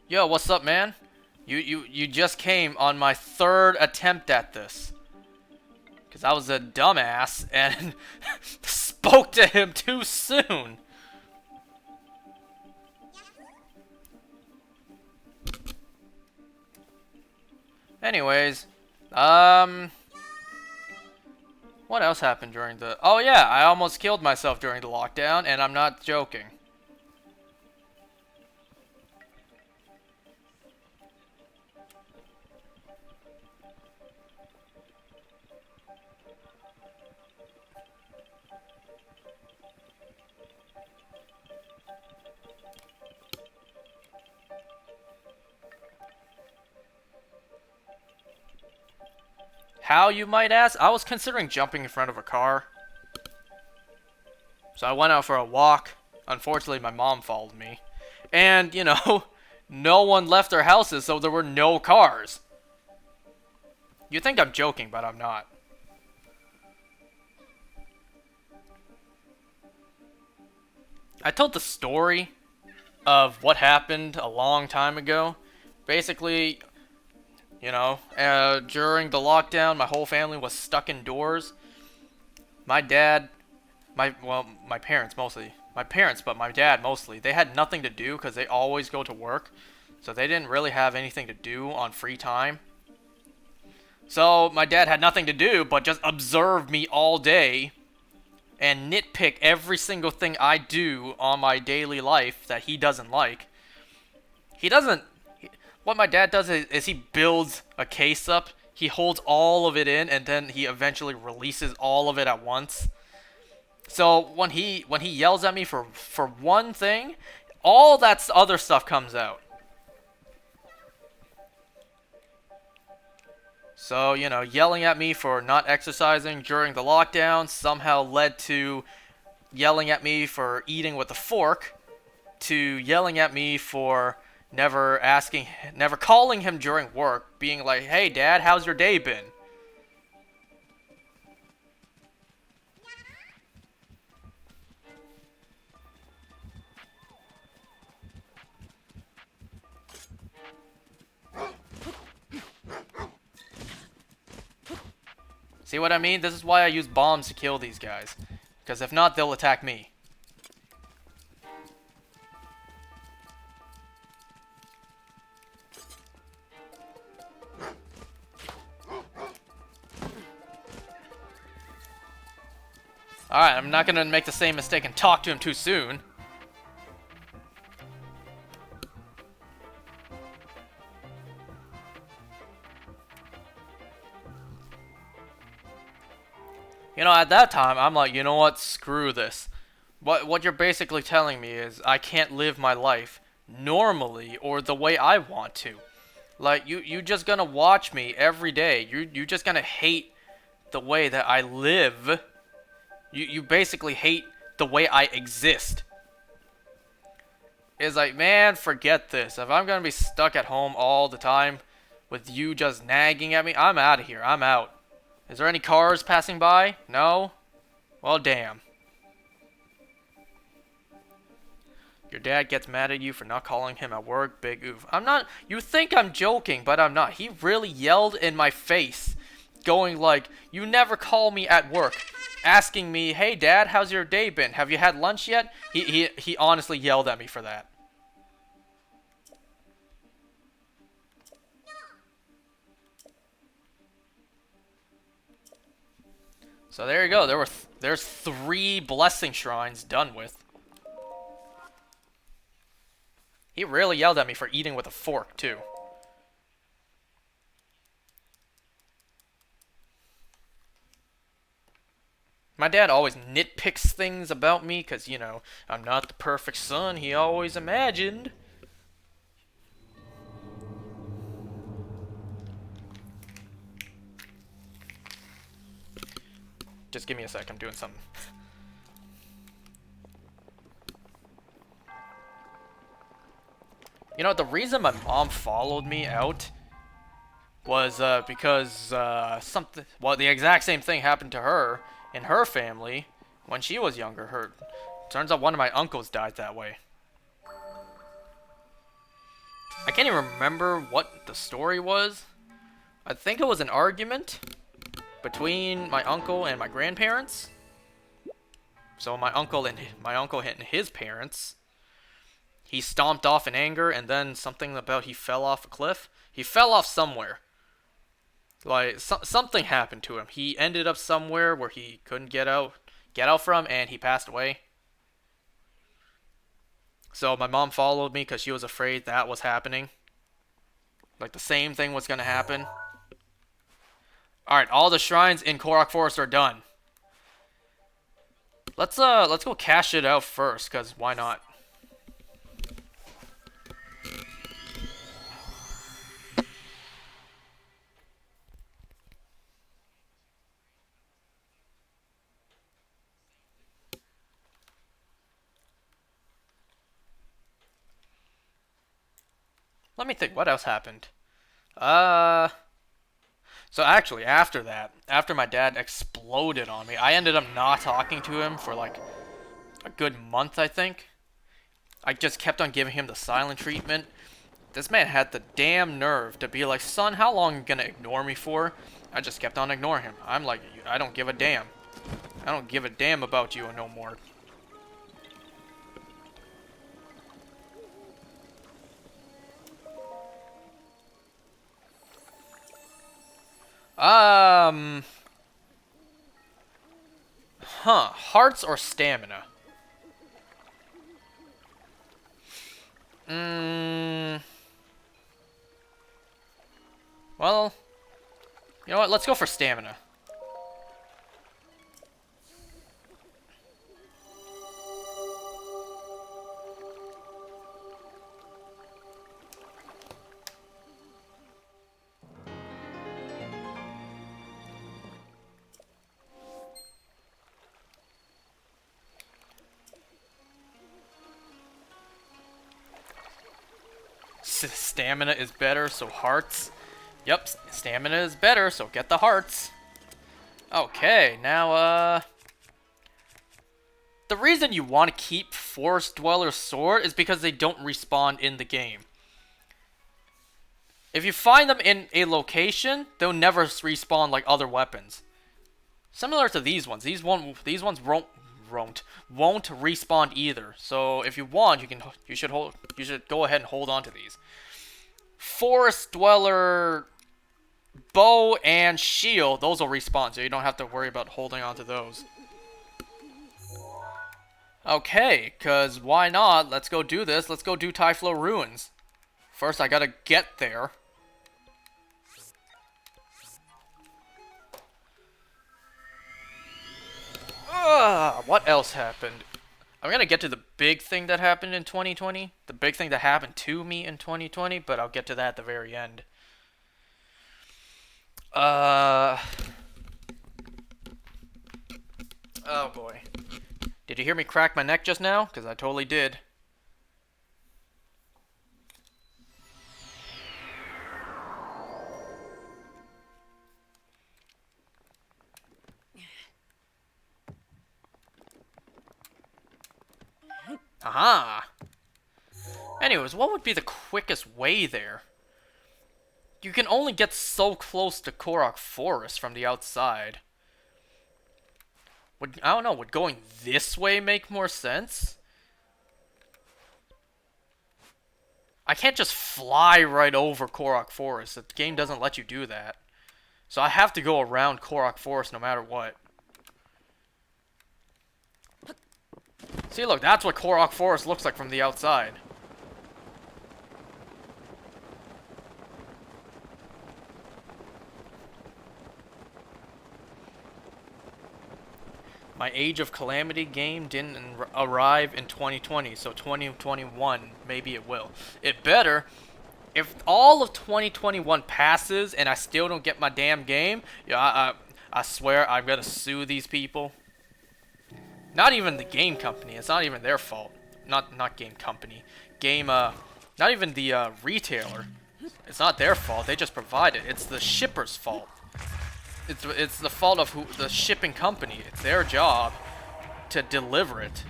Yo, what's up, man? You just came on my 3rd attempt at this. Because I was a dumbass and spoke to him too soon. Anyways, what else happened during the... Oh yeah, I almost killed myself during the lockdown, and I'm not joking. How, you might ask? I was considering jumping in front of a car. So I went out for a walk. Unfortunately, my mom followed me. And, you know, no one left their houses, so there were no cars. You think I'm joking, but I'm not. I told the story of what happened a long time ago. Basically, you know, during the lockdown, my whole family was stuck indoors. My dad, my parents mostly. My parents, but my dad mostly. They had nothing to do because they always go to work. So they didn't really have anything to do on free time. So my dad had nothing to do but just observe me all day and nitpick every single thing I do on my daily life that he doesn't like. He doesn't... What my dad does is he builds a case up, he holds all of it in, and then he eventually releases all of it at once. So when he yells at me for one thing, all that other stuff comes out. So, you know, yelling at me for not exercising during the lockdown somehow led to yelling at me for eating with a fork, to yelling at me for never calling him during work, being like, "Hey Dad, how's your day been?" See what I mean? This is why I use bombs to kill these guys. Because if not, they'll attack me. Alright, I'm not gonna make the same mistake and talk to him too soon. You know, at that time, I'm like, you know what? Screw this. What you're basically telling me is I can't live my life normally or the way I want to. Like, you just gonna watch me every day. You just gonna hate the way that I live. You basically hate the way I exist. It's like, man, forget this. If I'm gonna be stuck at home all the time with you just nagging at me, I'm out of here. I'm out. Is there any cars passing by? No? Well, damn. Your dad gets mad at you for not calling him at work. Big oof. I'm not. You think I'm joking, but I'm not. He really yelled in my face, going like, "You never call me at work," asking me, "Hey, Dad, how's your day been? Have you had lunch yet?" He honestly yelled at me for that. So there you go. There's 3 blessing shrines done with. He really yelled at me for eating with a fork too. My dad always nitpicks things about me because, you know, I'm not the perfect son he always imagined. Just give me a sec, I'm doing something. You know, the reason my mom followed me out was because something, well, the exact same thing happened to her in her family when she was younger. Turns out one of my uncles died that way. I can't even remember what the story was. I think it was an argument between my uncle and my grandparents. So my uncle and his parents. He stomped off in anger, and then something about he fell off a cliff. He fell off somewhere. Like something happened to him. He ended up somewhere where he couldn't get out from, and he passed away. So my mom followed me because she was afraid that was happening. Like the same thing was gonna happen. Alright, all the shrines in Korok Forest are done. Let's go cash it out first, cause why not? Let me think, what else happened? So actually, after that, after my dad exploded on me, I ended up not talking to him for like a good month, I think. I just kept on giving him the silent treatment. This man had the damn nerve to be like, "Son, how long are you gonna ignore me for?" I just kept on ignoring him. I'm like, I don't give a damn. I don't give a damn about you no more. Hearts or stamina? Well, you know what? Let's go for stamina. Stamina is better, so hearts. Yep, stamina is better, so get the hearts. Okay, now, the reason you want to keep Forest Dweller's Sword is because they don't respawn in the game. If you find them in a location, they'll never respawn like other weapons. Similar to these ones. These ones won't respawn either. So if you want, you should go ahead and hold on to these. Forest Dweller bow and shield, those will respawn, so you don't have to worry about holding on to those. Okay, cause why not? Let's go do this. Let's go do Typhlow Ruins. First, I gotta get there. What else happened? I'm gonna get to the big thing that happened in 2020. The big thing that happened to me in 2020, but I'll get to that at the very end. Oh boy. Did you hear me crack my neck just now? Because I totally did. Aha! Anyways, what would be the quickest way there? You can only get so close to Korok Forest from the outside. I don't know, would going this way make more sense? I can't just fly right over Korok Forest. The game doesn't let you do that. So I have to go around Korok Forest no matter what. See, look, that's what Korok Forest looks like from the outside. My Age of Calamity game didn't arrive in 2020, so 2021, maybe it will. It better. If all of 2021 passes and I still don't get my damn game, yeah, I swear I'm gonna sue these people. Not even the game company. It's not even their fault. Not game company. Not even the retailer. It's not their fault. They just provide it. It's the shipper's fault. It's the fault of the shipping company. It's their job to deliver it.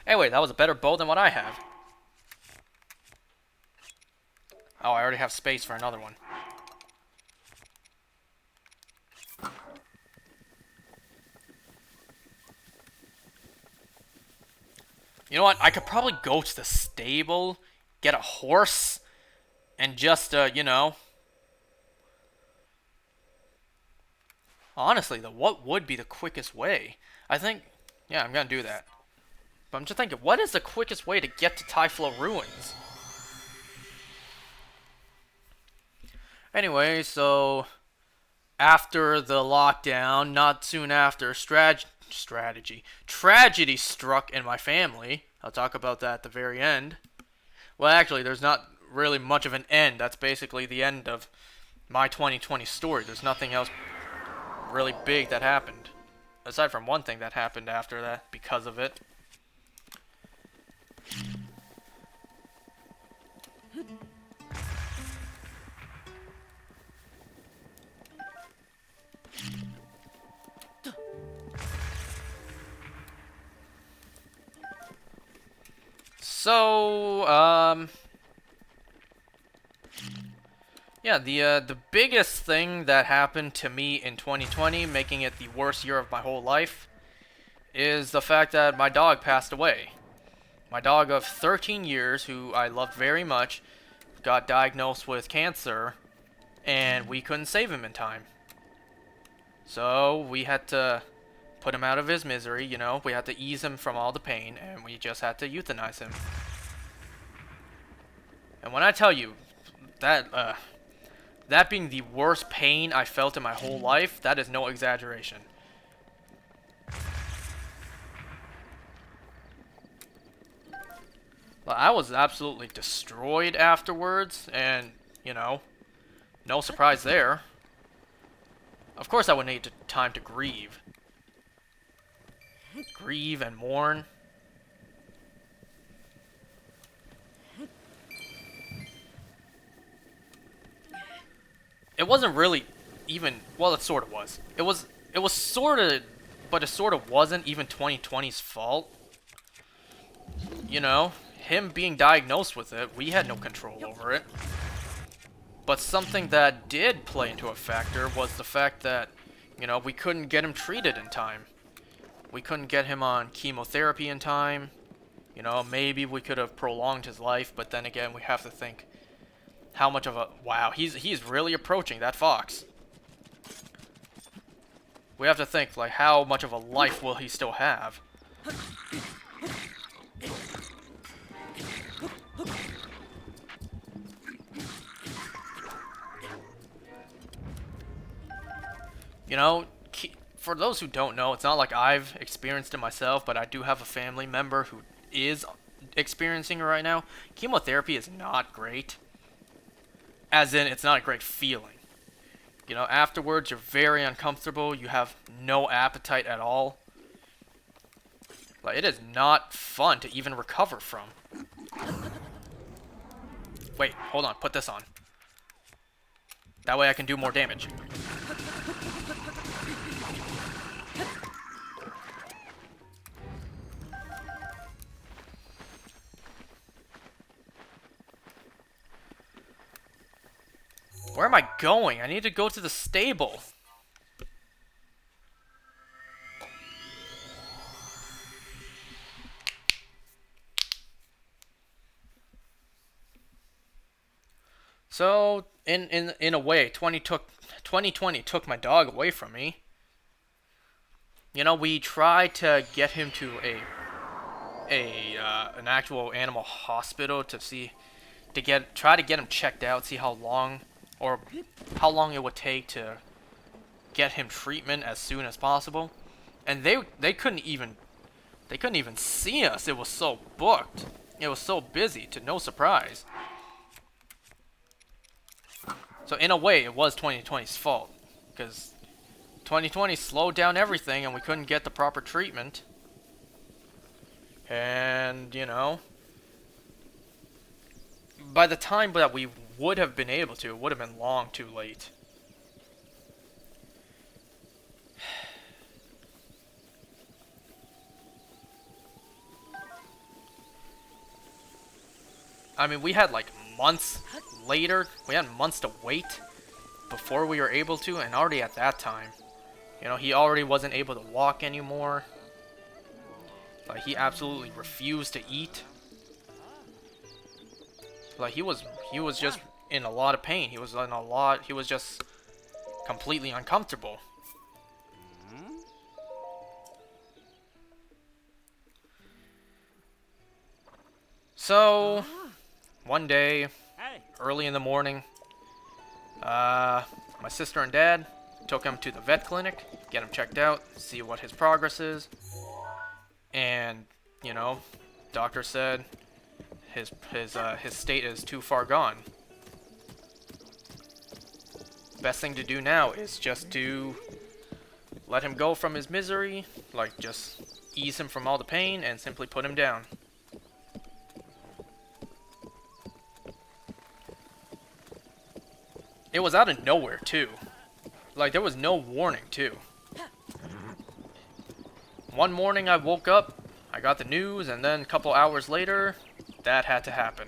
Anyway, that was a better bow than what I have. Oh, I already have space for another one. You know what? I could probably go to the stable, get a horse, and just, you know... Honestly, though, what would be the quickest way? I think... Yeah, I'm gonna do that. But I'm just thinking, what is the quickest way to get to Typhlo Ruins? Anyway, so... After the lockdown, not soon after, tragedy struck in my family. I'll talk about that at the very end. Well, actually, there's not really much of an end. That's basically the end of my 2020 story. There's nothing else really big that happened. Aside from one thing that happened after that because of it. So, yeah, the biggest thing that happened to me in 2020, making it the worst year of my whole life, is the fact that my dog passed away. My dog of 13 years, who I loved very much, got diagnosed with cancer, and we couldn't save him in time. So, we had to put him out of his misery, you know, we had to ease him from all the pain, and we just had to euthanize him. And when I tell you that, that being the worst pain I felt in my whole life, that is no exaggeration. Well, I was absolutely destroyed afterwards, and, you know, no surprise there. Of course I would need time to grieve. Grieve and mourn. It wasn't really even, well, it sort of was. It was sort of, but it sort of wasn't even 2020's fault. You know, him being diagnosed with it, we had no control over it. But something that did play into a factor was the fact that, you know, we couldn't get him treated in time. We couldn't get him on chemotherapy in time. You know, maybe we could have prolonged his life, but then again, we have to think how much of a... Wow, he's really approaching that fox. We have to think, like, how much of a life will he still have? You know, for those who don't know, it's not like I've experienced it myself, but I do have a family member who is experiencing it right now. Chemotherapy is not great. As in, it's not a great feeling. You know, afterwards, you're very uncomfortable. You have no appetite at all. Like, it is not fun to even recover from. Wait, hold on. Put this on. That way I can do more damage. Where am I going? I need to go to the stable. So, in a way, 2020 took my dog away from me. You know, we tried to get him to an actual animal hospital to try to get him checked out, see how long it would take to get him treatment as soon as possible. And they couldn't even see us. It was so booked. It was so busy, to no surprise. So in a way, it was 2020's fault, because 2020 slowed down everything and we couldn't get the proper treatment. And, you know, by the time that we would have been able to, it would have been long too late. I mean, we had like months later, we had months to wait before we were able to, and already at that time, you know, he already wasn't able to walk anymore. Like, he absolutely refused to eat. Like, he was just in a lot of pain. He was just completely uncomfortable. So, one day, early in the morning, my sister and dad took him to the vet clinic, get him checked out, see what his progress is. And, you know, doctor said his state is too far gone. Best thing to do now is just to let him go from his misery, like just ease him from all the pain and simply put him down. It was out of nowhere too. Like, there was no warning too. One morning I woke up, I got the news, and then a couple hours later, that had to happen.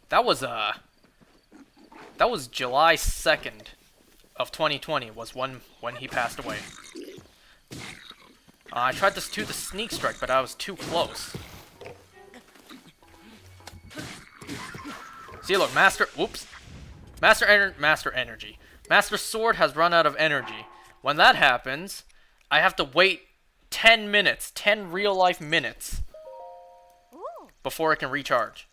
That was July 2nd of 2020 was when he passed away. I tried to do the sneak strike, but I was too close. See, look, Master Energy. Master Sword has run out of energy. When that happens, I have to wait 10 minutes, 10 real-life minutes, before it can recharge.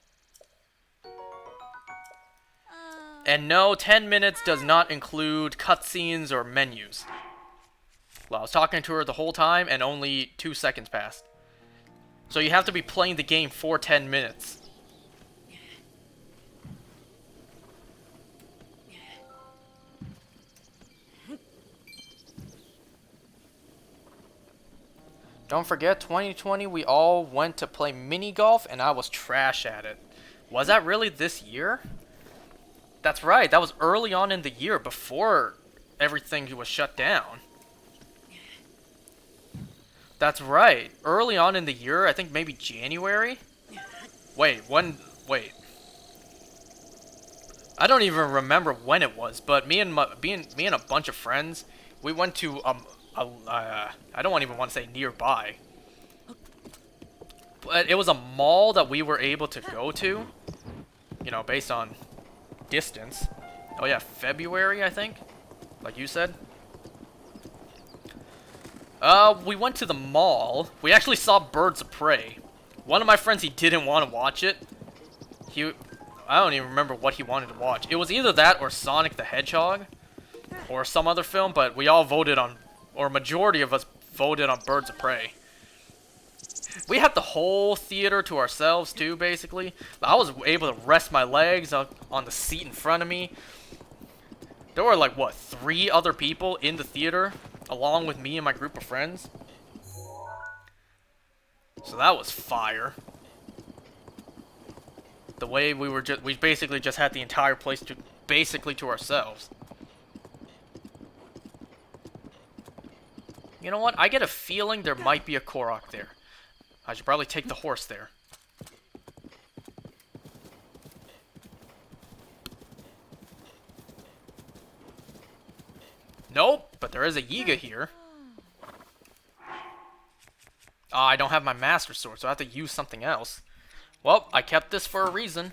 And no, 10 minutes does not include cutscenes or menus. Well, I was talking to her the whole time, and only 2 seconds passed. So you have to be playing the game for 10 minutes. Don't forget, 2020, we all went to play mini golf, and I was trash at it. Was that really this year? That's right, that was early on in the year, before everything was shut down. That's right, early on in the year, I think maybe January? Wait. I don't even remember when it was, but me and a bunch of friends, we went to I don't even want to say nearby, but it was a mall that we were able to go to, you know, based on distance. Oh yeah, February, I think, like you said. We went to the mall. We actually saw Birds of Prey. One of my friends, he didn't want to watch it, I don't even remember what he wanted to watch. It was either that or Sonic the Hedgehog, or some other film, but we all voted on, or majority of us voted on Birds of Prey. We had the whole theater to ourselves too, basically. I was able to rest my legs on the seat in front of me. There were like, what, 3 other people in the theater, along with me and my group of friends. So that was fire. The way we basically just had the entire place basically to ourselves. You know what? I get a feeling there might be a Korok there. I should probably take the horse there. Nope, but there is a Yiga here. I don't have my Master Sword, so I have to use something else. Well, I kept this for a reason.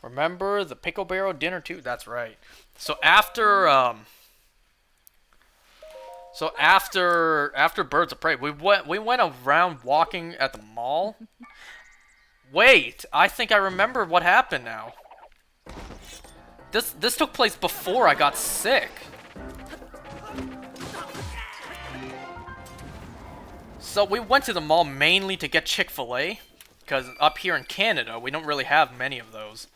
Remember the Pickle Barrel dinner too? That's right. So after Birds of Prey, we went around walking at the mall. Wait, I think I remember what happened now. This took place before I got sick. So we went to the mall mainly to get Chick-fil-A, because up here in Canada, we don't really have many of those.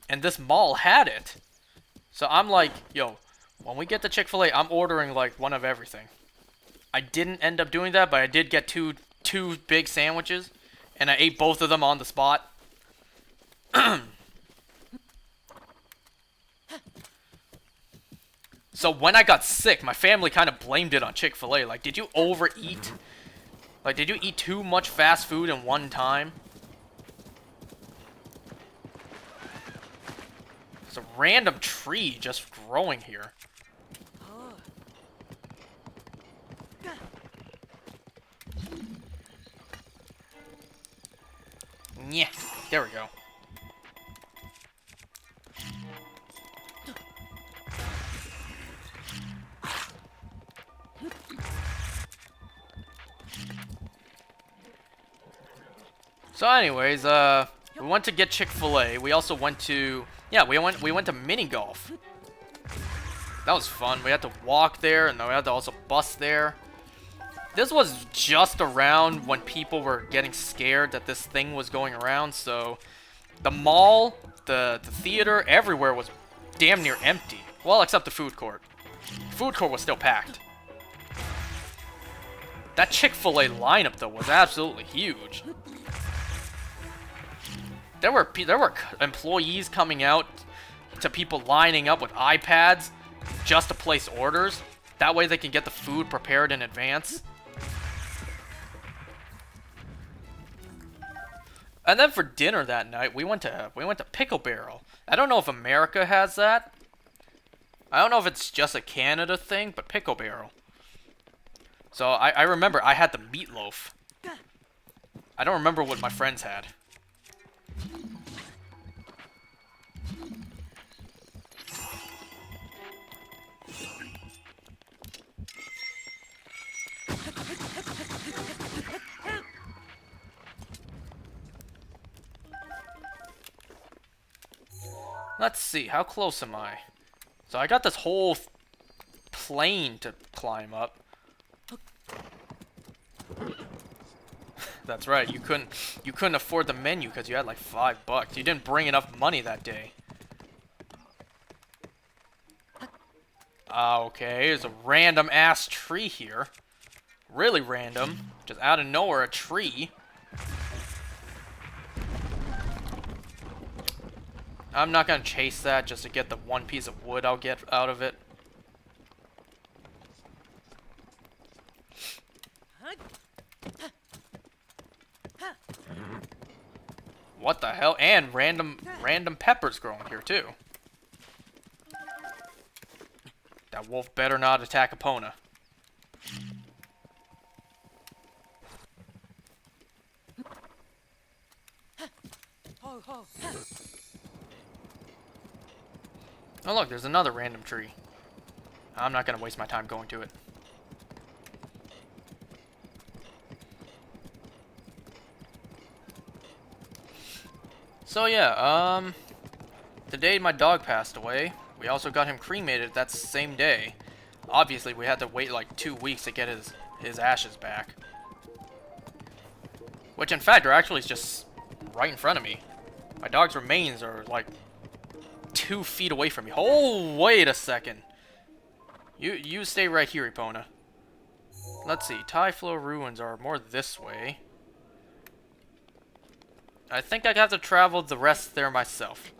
And this mall had it. So I'm like, yo, when we get to Chick-fil-A, I'm ordering like one of everything. I didn't end up doing that, but I did get two big sandwiches, and I ate both of them on the spot. So when I got sick, my family kind of blamed it on Chick-fil-A. Like, did you overeat? Like, did you eat too much fast food in one time? It's a random tree just growing here. Yeah, there we go. So anyways, we went to get Chick-fil-A. We also went to, yeah, we went to mini golf. That was fun. We had to walk there, and then we had to also bus there. This was just around when people were getting scared that this thing was going around, so the mall, the theater, everywhere was damn near empty. Well, except the food court. The food court was still packed. That Chick-fil-A lineup, though, was absolutely huge. There were employees coming out to people lining up with iPads just to place orders. That way they can get the food prepared in advance. And then for dinner that night, we went to Pickle Barrel. I don't know if America has that. I don't know if it's just a Canada thing, but Pickle Barrel. So I remember I had the meatloaf. I don't remember what my friends had. Let's see, how close am I? So I got this whole plane to climb up. That's right, you couldn't afford the menu because you had like $5. You didn't bring enough money that day. Okay, there's a random ass tree here. Really random. Just out of nowhere, a tree. I'm not gonna chase that just to get the one piece of wood I'll get out of it. What the hell? And random peppers growing here too. That wolf better not attack Epona. Oh look, there's another random tree. I'm not gonna waste my time going to it. So yeah, the day my dog passed away, we also got him cremated that same day. Obviously, we had to wait like 2 weeks to get his ashes back. Which, in fact, are actually just right in front of me. My dog's remains are like 2 feet away from me. Oh, wait a second. You stay right here, Epona. Let's see. Typhlo ruins are more this way. I think I'd have to travel the rest there myself.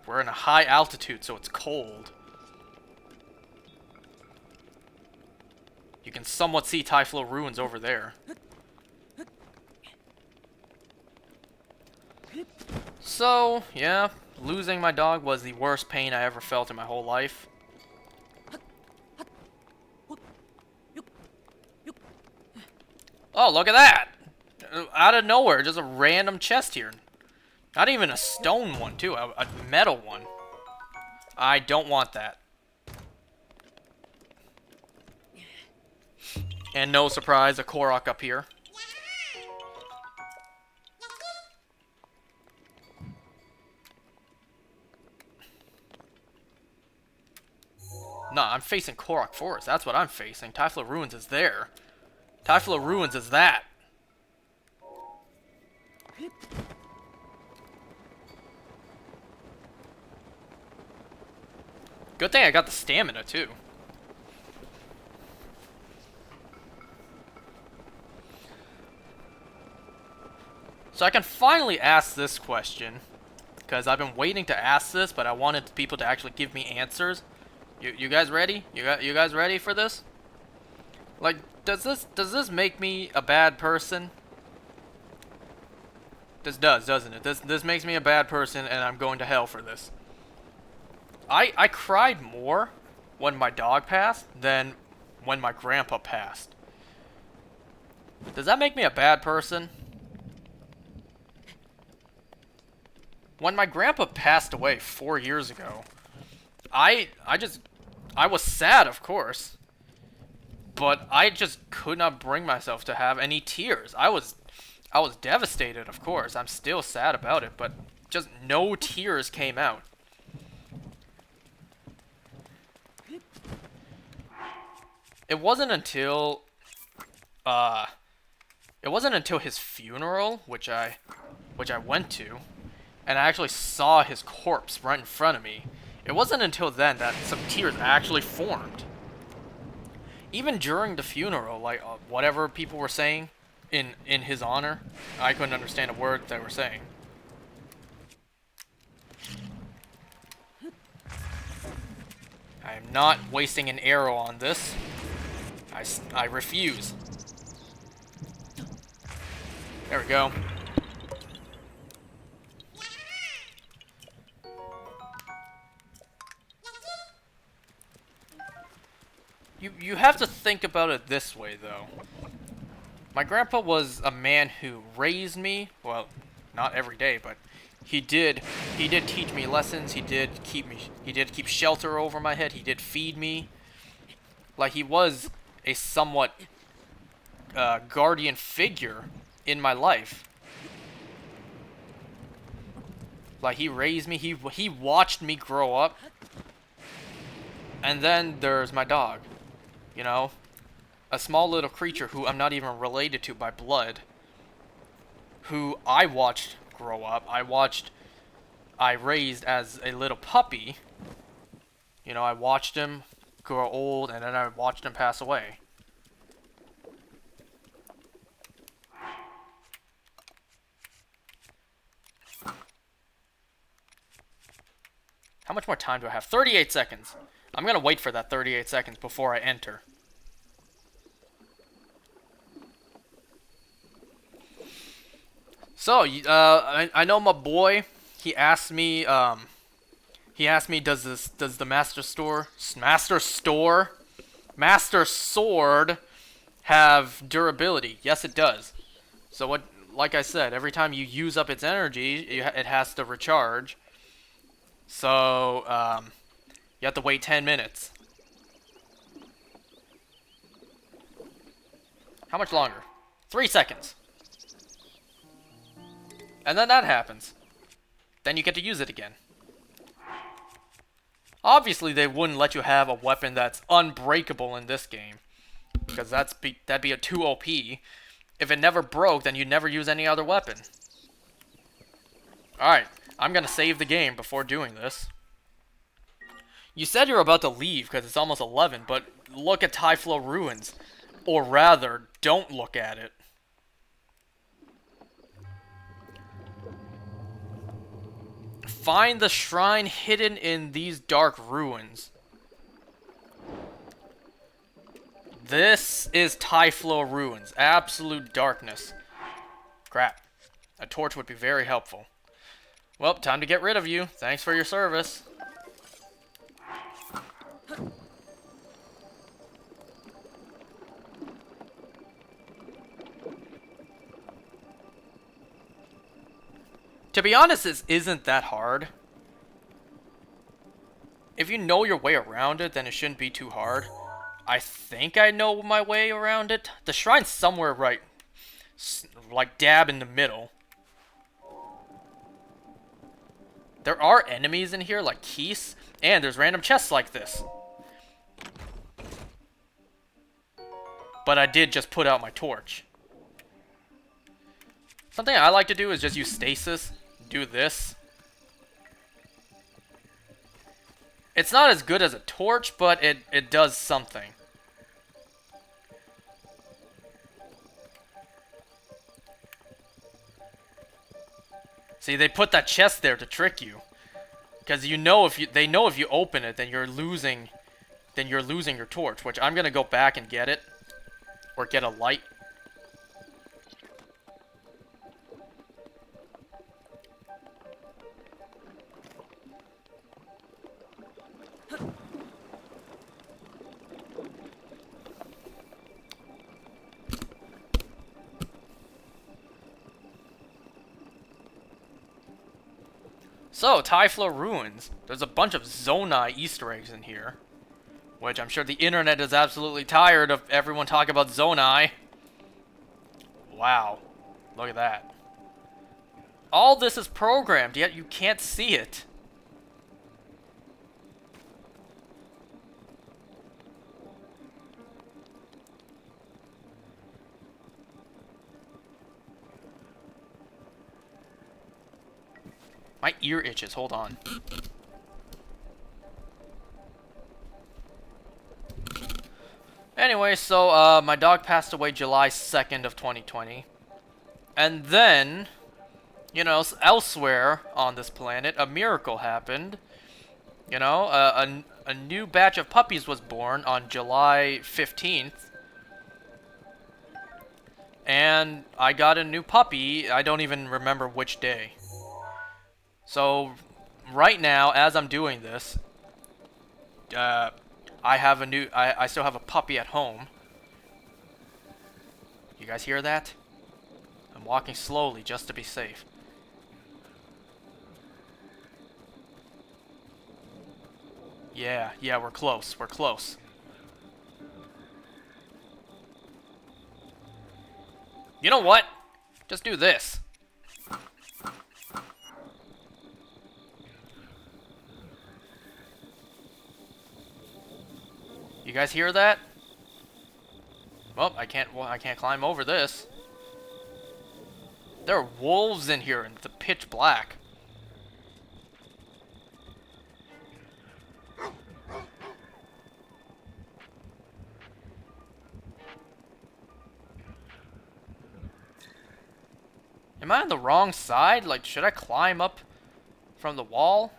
We're in a high altitude, so it's cold. You can somewhat see Typhlo ruins over there. So, yeah, losing my dog was the worst pain I ever felt in my whole life. Oh, look at that! Out of nowhere, just a random chest here. Not even a stone one, too. A metal one. I don't want that. And no surprise, a Korok up here. Nah, I'm facing Korok Forest. That's what I'm facing. Typhlo Ruins is there. Typhlo Ruins is that. Good thing I got the stamina, too. So I can finally ask this question. Because I've been waiting to ask this, but I wanted people to actually give me answers. You guys ready? You guys ready for this? Like, does this make me a bad person? This does, doesn't it? This makes me a bad person, and I'm going to hell for this. I cried more when my dog passed than when my grandpa passed. Does that make me a bad person? When my grandpa passed away 4 years ago, I was sad, of course, but I just could not bring myself to have any tears. I was devastated, of course. I'm still sad about it, but just no tears came out. It wasn't until his funeral, which I went to, and I actually saw his corpse right in front of me. It wasn't until then that some tears actually formed. Even during the funeral, like whatever people were saying in his honor, I couldn't understand a word they were saying. I am not wasting an arrow on this. I refuse. There we go. You have to think about it this way, though. My grandpa was a man who raised me. Well, not every day, but he did teach me lessons. He did keep shelter over my head. He did feed me. Like, he was a somewhat guardian figure in my life. Like, he raised me. He watched me grow up. And then there's my dog. You know, a small little creature who I'm not even related to by blood, who I watched grow up. I raised as a little puppy. You know, I watched him grow old, and then I watched him pass away. How much more time do I have? 38 seconds. I'm gonna wait for that 38 seconds before I enter. So, I know my boy. He asked me. Does the Master Sword have durability? Yes, it does. So what? Like I said, every time you use up its energy, it has to recharge. So, you have to wait 10 minutes. How much longer? 3 seconds. And then that happens. Then you get to use it again. Obviously, they wouldn't let you have a weapon that's unbreakable in this game. Because that'd be a too OP. If it never broke, then you'd never use any other weapon. Alright, I'm gonna save the game before doing this. You said you're about to leave because it's almost 11, but look at Typhlo Ruins. Or rather, don't look at it. Find the shrine hidden in these dark ruins. This is Typhlo Ruins. Absolute darkness. Crap. A torch would be very helpful. Well, time to get rid of you. Thanks for your service. To be honest, this isn't that hard. If you know your way around it, then it shouldn't be too hard. I think I know my way around it. The shrine's somewhere right, like dab in the middle. There are enemies in here, like Keese, and there's random chests like this. But I did just put out my torch. Something I like to do is just use stasis. Do this. It's not as good as a torch, but it does something. See, they put that chest there to trick you. Because they know if you open it, then you're losing your torch, which I'm gonna go back and get it. Or get a light. So, Typhlo Ruins. There's a bunch of Zonai Easter eggs in here. Which I'm sure the internet is absolutely tired of everyone talking about Zonai. Wow. Look at that. All this is programmed, yet you can't see it. My ear itches, hold on. Anyway, so, my dog passed away July 2nd of 2020. And then, you know, elsewhere on this planet, a miracle happened. You know, a new batch of puppies was born on July 15th. And I got a new puppy, I don't even remember which day. So, right now, as I'm doing this, I still have a puppy at home. You guys hear that? I'm walking slowly just to be safe. Yeah, we're close, we're close. You know what? Just do this. You guys hear that? Well, I can't climb over this. There are wolves in here and it's pitch black. Am I on the wrong side? Like, should I climb up from the wall?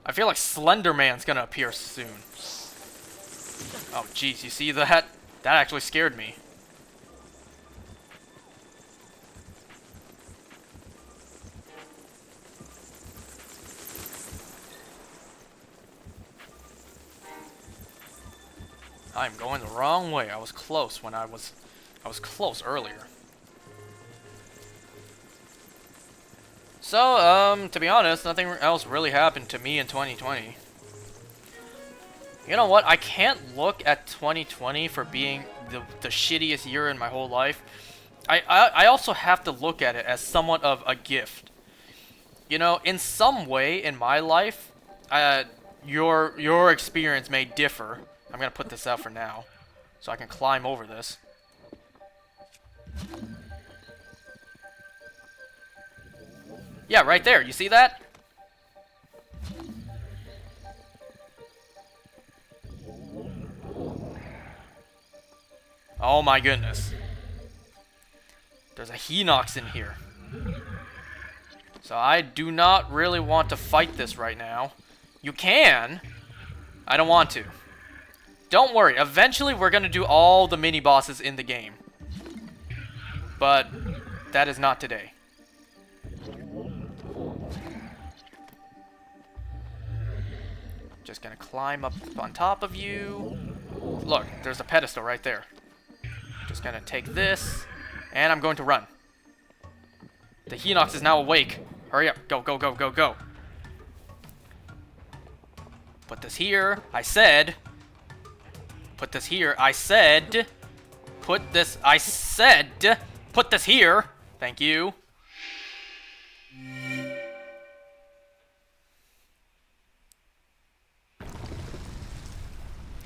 I feel like Slender Man's gonna appear soon. Oh, jeez, you see that? That actually scared me. I'm going the wrong way. I was close when I was close earlier. So, to be honest, nothing else really happened to me in 2020. You know what? I can't look at 2020 for being the shittiest year in my whole life. I also have to look at it as somewhat of a gift. You know, in some way in my life, uh, your experience may differ. I'm gonna put this out for now, so I can climb over this. Yeah, right there. You see that? Oh my goodness. There's a Hinox in here. So I do not really want to fight this right now. You can. I don't want to. Don't worry. Eventually we're going to do all the mini-bosses in the game. But that is not today. Just going to climb up on top of you. Look, there's a pedestal right there. Just going to take this. And I'm going to run. The Hinox is now awake. Hurry up. Go, go, go, go, go. Put this here. I said. Put this here. I said. Put this. I said. Put this here. Thank you.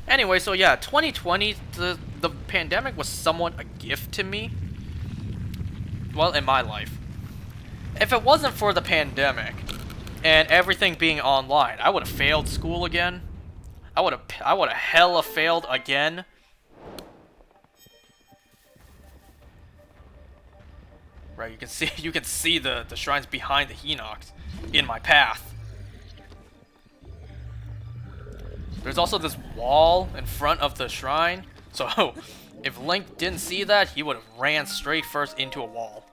Anyway, so yeah, 2020, the pandemic was somewhat a gift to me. Well, in my life. If it wasn't for the pandemic and everything being online, I would have failed school again. I would have hella failed again. Right, you can see the shrines behind the Hinox in my path. There's also this wall in front of the shrine. So if Link didn't see that, he would have ran straight first into a wall.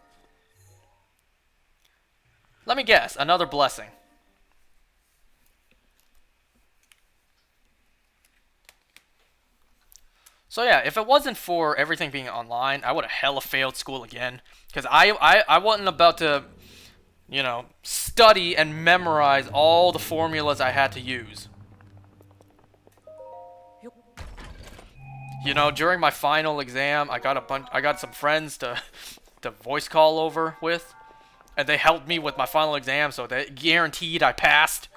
Let me guess, another blessing. So yeah, if it wasn't for everything being online, I would have hella failed school again. Because I wasn't about to, you know, study and memorize all the formulas I had to use. You know, during my final exam, I got some friends to voice call over with. And they helped me with my final exam, so they guaranteed I passed.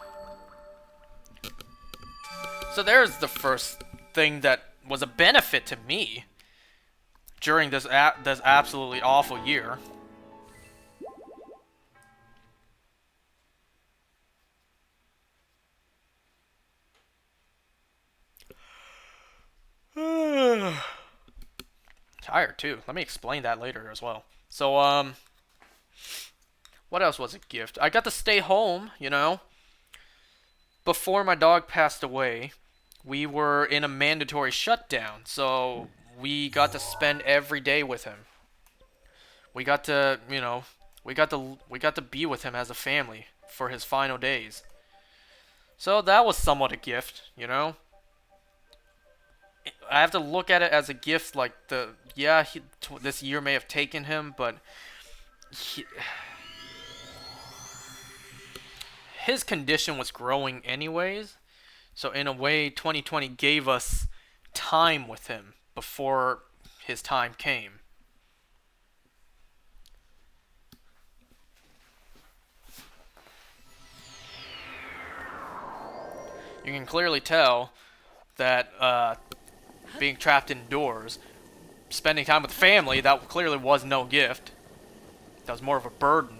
So there's the first thing that was a benefit to me during this absolutely awful year. Tired too. Let me explain that later as well. So what else was a gift? I got to stay home, you know. Before my dog passed away, we were in a mandatory shutdown, so we got to spend every day with him. We got to, you know, we got to be with him as a family for his final days. So that was somewhat a gift, you know. I have to look at it as a gift, like this year may have taken him, but his condition was growing anyways. So in a way, 2020 gave us time with him before his time came. You can clearly tell that being trapped indoors, spending time with family, that clearly was no gift. That was more of a burden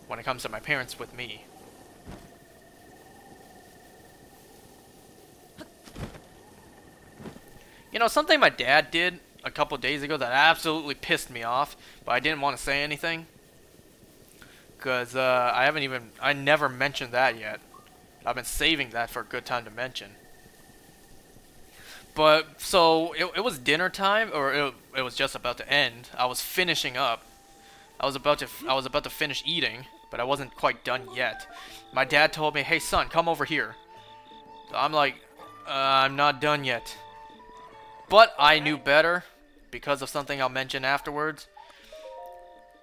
when it comes to my parents with me. You know, something my dad did a couple days ago that absolutely pissed me off, but I didn't want to say anything. Because I never mentioned that yet. I've been saving that for a good time to mention. But, so, it was dinner time, or it was just about to end. I was finishing up. I was about to finish eating, but I wasn't quite done yet. My dad told me, "Hey son, come over here." So I'm like, I'm not done yet. But I knew better, because of something I'll mention afterwards.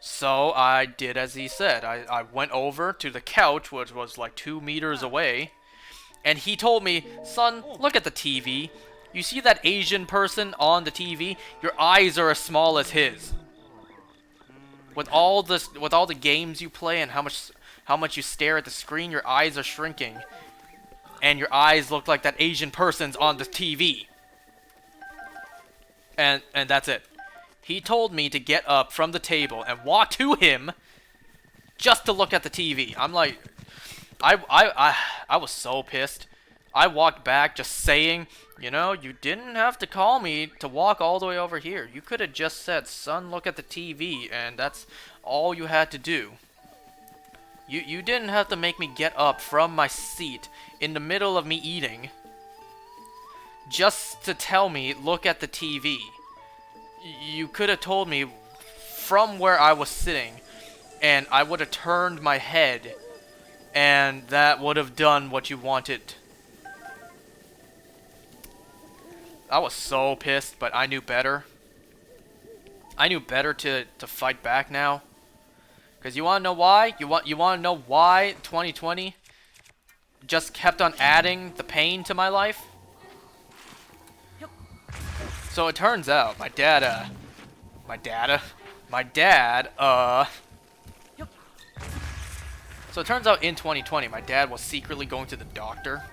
So I did as he said. I went over to the couch, which was like 2 meters away, And he told me, son, look at the TV. You see that Asian person on the TV? Your eyes are as small as his. With all the games you play and how much you stare at the screen, your eyes are shrinking. And your eyes look like that Asian person's on the TV. And that's it. He told me to get up from the table and walk to him just to look at the TV. I'm like, I was so pissed. I walked back just saying, you know, you didn't have to call me to walk all the way over here. You could have just said, son, look at the TV, and that's all you had to do. You didn't have to make me get up from my seat in the middle of me eating just to tell me, look at the TV. You could have told me from where I was sitting, and I would have turned my head, and that would have done what you wanted. I was so pissed, but I knew better. I knew better to fight back now. Because you want to know why? You want to know why 2020 just kept on adding the pain to my life? So it turns out my dad, so it turns out in 2020 my dad was secretly going to the doctor.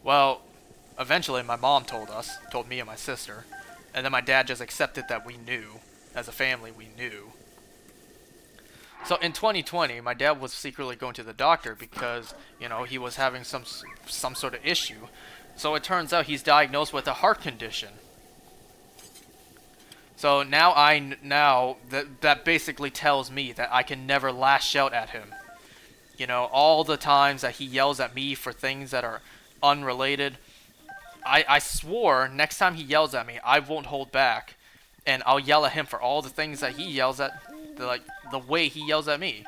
Well, eventually my mom told me and my sister, and then my dad just accepted that we knew, as a family we knew. So in 2020, my dad was secretly going to the doctor because, you know, he was having some sort of issue. So it turns out he's diagnosed with a heart condition. So now that basically tells me that I can never lash out at him. You know, all the times that he yells at me for things that are unrelated, I swore next time he yells at me, I won't hold back, and I'll yell at him for all the things that he yells at, like the way he yells at me.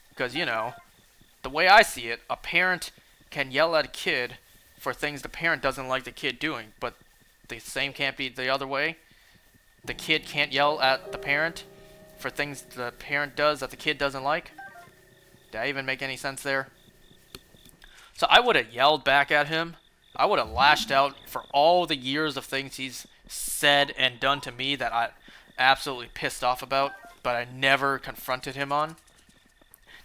Because, you know, the way I see it, a parent can yell at a kid for things the parent doesn't like the kid doing, but the same can't be the other way. The kid can't yell at the parent for things the parent does that the kid doesn't like. Did I even make any sense there? So I would have yelled back at him. I would have lashed out for all the years of things he's said and done to me that I absolutely pissed off about, but I never confronted him on.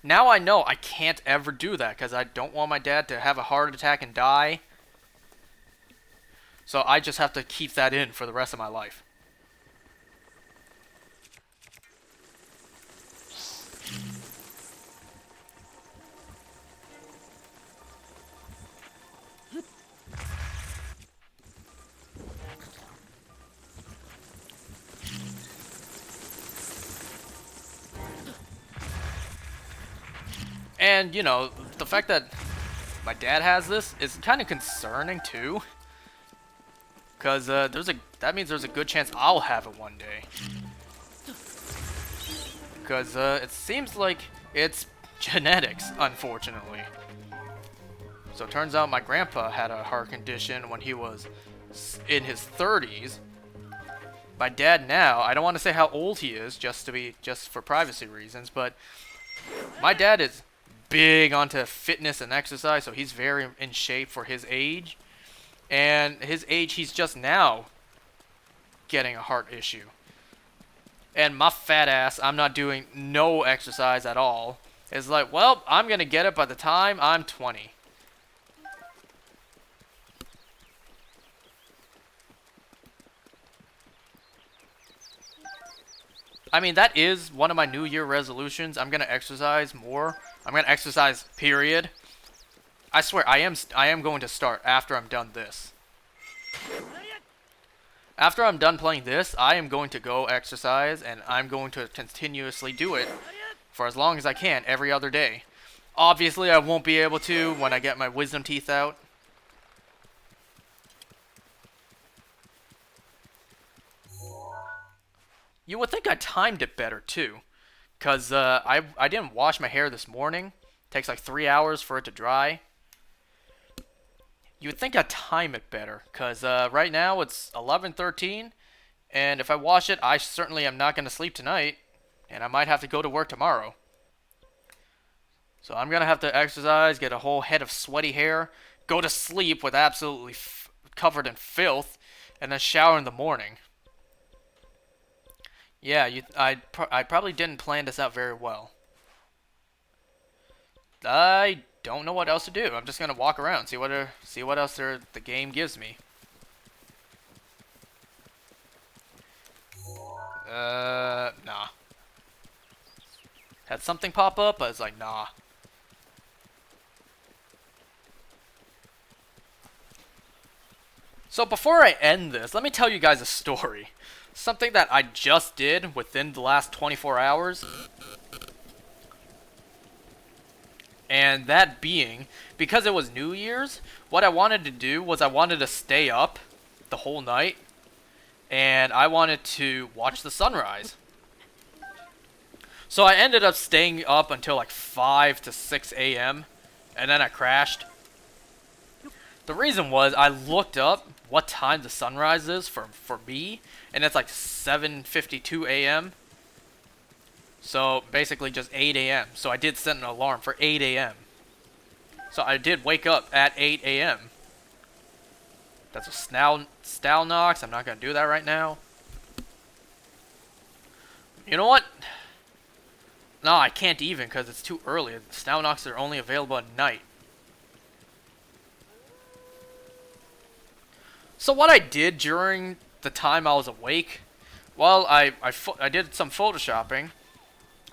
Now I know I can't ever do that because I don't want my dad to have a heart attack and die. So I just have to keep that in for the rest of my life. And, you know, the fact that my dad has this is kind of concerning, too. Because that means there's a good chance I'll have it one day. Because it seems like it's genetics, unfortunately. So it turns out my grandpa had a heart condition when he was in his 30s. My dad now, I don't want to say how old he is, just for privacy reasons, but my dad is big onto fitness and exercise, so he's very in shape for his age. And his age, he's just now getting a heart issue. And my fat ass, I'm not doing no exercise at all. It's like, well, I'm going to get it by the time I'm 20. I mean, that is one of my New Year resolutions. I'm going to exercise more. I'm going to exercise, period. I swear, I am going to start after I'm done this. After I'm done playing this, I am going to go exercise, and I'm going to continuously do it for as long as I can, every other day. Obviously, I won't be able to when I get my wisdom teeth out. You would think I timed it better, too. Because I didn't wash my hair this morning. It takes like 3 hours for it to dry. You would think I'd time it better. Because right now it's 11:13. And if I wash it, I certainly am not going to sleep tonight. And I might have to go to work tomorrow. So I'm gonna have to exercise, get a whole head of sweaty hair, go to sleep with absolutely covered in filth, and then shower in the morning. Yeah, I probably didn't plan this out very well. I don't know what else to do. I'm just gonna walk around, see what else the game gives me. Nah. Had something pop up, but it's like, nah. So before I end this, let me tell you guys a story. Something that I just did within the last 24 hours. And that being, because it was New Year's, what I wanted to do was I wanted to stay up the whole night. And I wanted to watch the sunrise. So I ended up staying up until like 5 to 6 a.m. And then I crashed. The reason was I looked up what time the sunrise is for me, and it's like 7:52 a.m. So basically just 8 a.m. So I did set an alarm for 8 a.m. So I did wake up at 8 a.m. That's a Stal Nox. I'm not going to do that right now. You know what? No, I can't even because it's too early. Stal Nox are only available at night. So what I did during the time I was awake, well, I did some photoshopping.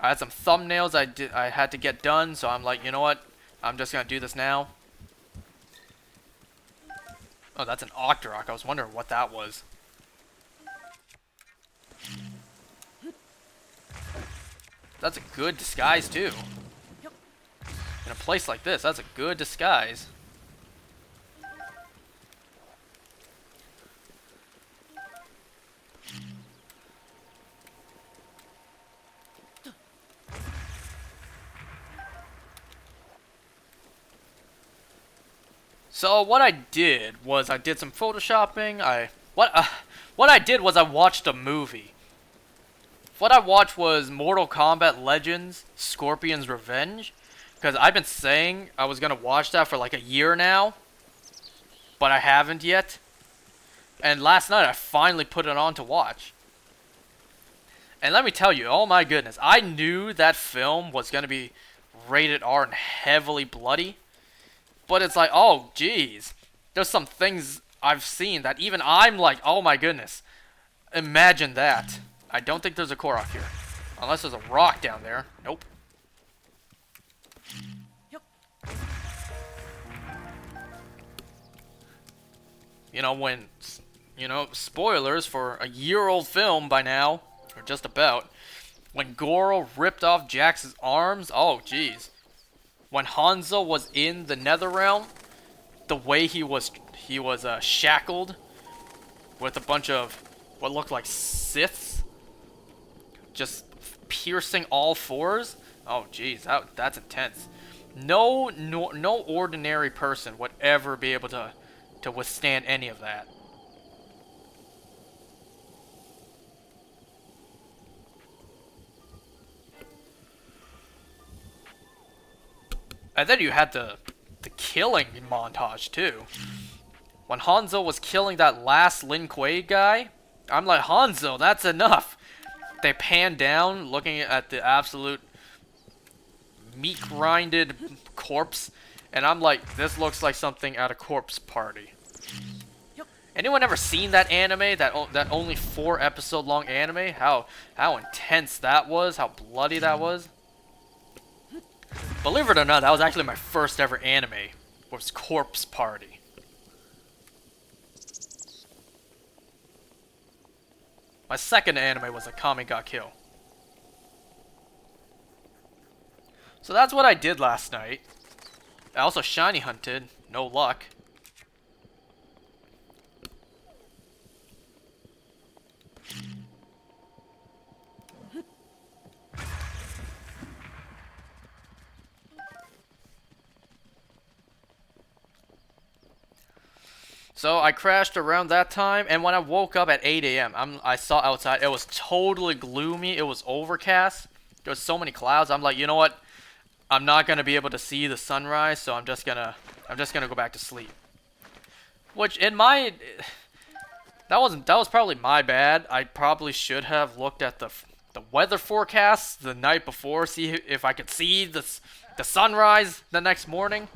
I had some thumbnails I had to get done, so I'm like, you know what? I'm just gonna do this now. Oh, that's an Octorok. I was wondering what that was. That's a good disguise too. In a place like this, that's a good disguise. So what I did was I did some photoshopping. What I did was I watched a movie. What I watched was Mortal Kombat Legends: Scorpion's Revenge, because I've been saying I was gonna watch that for like a year now, but I haven't yet. And last night I finally put it on to watch. And let me tell you, oh my goodness, I knew that film was gonna be rated R and heavily bloody. But it's like, oh, geez. There's some things I've seen that even I'm like, oh my goodness. Imagine that. I don't think there's a Korok here. Unless there's a rock down there. Nope. You know, spoilers for a year-old film by now. Or just about. When Goro ripped off Jax's arms, oh, geez. When Hanzo was in the Netherrealm, the way he was shackled with a bunch of what looked like Siths, just piercing all fours. Oh, jeez, that's intense. No ordinary person would ever be able to withstand any of that. And then you had the killing montage too. When Hanzo was killing that last Lin Kuei guy, I'm like, Hanzo, that's enough. They pan down, looking at the absolute meat-grinded corpse, and I'm like, this looks like something at a corpse party. Anyone ever seen that anime? That only 4-episode long anime? How intense that was? How bloody that was? Believe it or not, that was actually my first ever anime. Was Corpse Party. My second anime was a Kami ga Kill. So that's what I did last night. I also shiny hunted. No luck. So I crashed around that time, and when I woke up at 8 a.m., I saw outside, it was totally gloomy, it was overcast, there was so many clouds, I'm like, you know what, I'm not gonna be able to see the sunrise, so I'm just gonna go back to sleep. Which in my that was probably my bad. I probably should have looked at the weather forecast the night before, see if I could see the sunrise the next morning.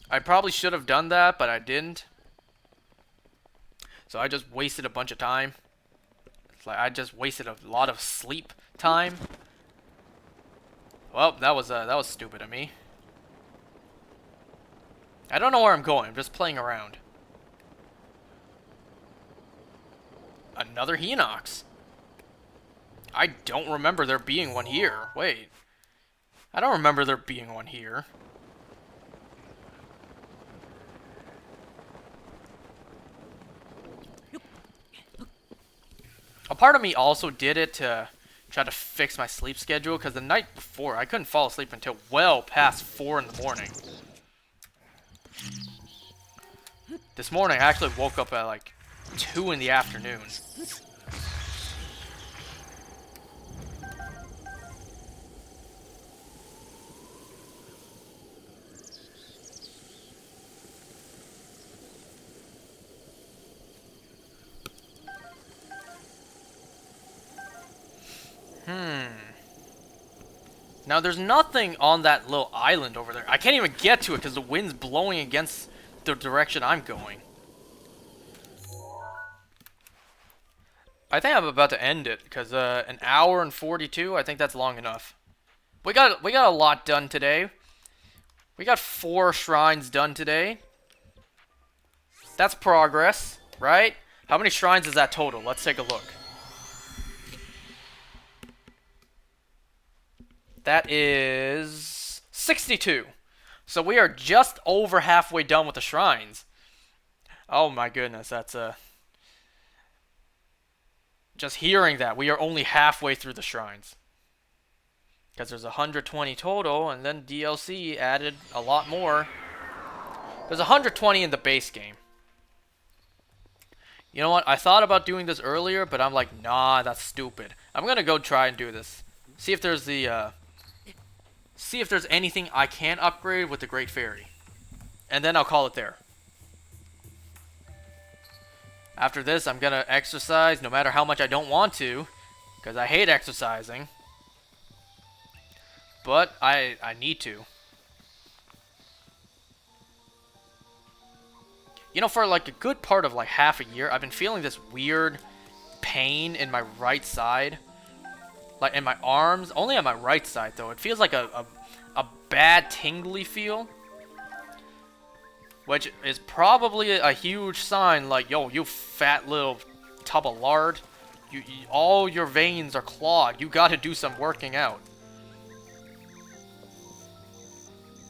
I probably should have done that, but I didn't. So I just wasted a bunch of time. It's like I just wasted a lot of sleep time. Well, that was stupid of me. I don't know where I'm going. I'm just playing around. Another Hinox. I don't remember there being one here. Wait. I don't remember there being one here. A part of me also did it to try to fix my sleep schedule, because the night before I couldn't fall asleep until well past 4 in the morning. This morning I actually woke up at like 2 in the afternoon. Now there's nothing on that little island over there. I can't even get to it because the wind's blowing against the direction I'm going. I think I'm about to end it because an hour and 42, I think that's long enough. We got a lot done today. We got 4 shrines done today. That's progress, right? How many shrines is that total? Let's take a look. That is 62. So we are just over halfway done with the shrines. Oh my goodness, that's just hearing that, we are only halfway through the shrines. Because there's 120 total, and then DLC added a lot more. There's 120 in the base game. You know what? I thought about doing this earlier, but I'm like, nah, that's stupid. I'm gonna go try and do this. See if there's see if there's anything I can upgrade with the Great Fairy. And then I'll call it there. After this, I'm gonna exercise no matter how much I don't want to, because I hate exercising. But I need to. You know, for like a good part of like half a year, I've been feeling this weird pain in my right side. Like in my arms, only on my right side though. It feels like a bad tingly feel. Which is probably a huge sign like, yo, you fat little tub of lard. All your veins are clogged. You gotta do some working out.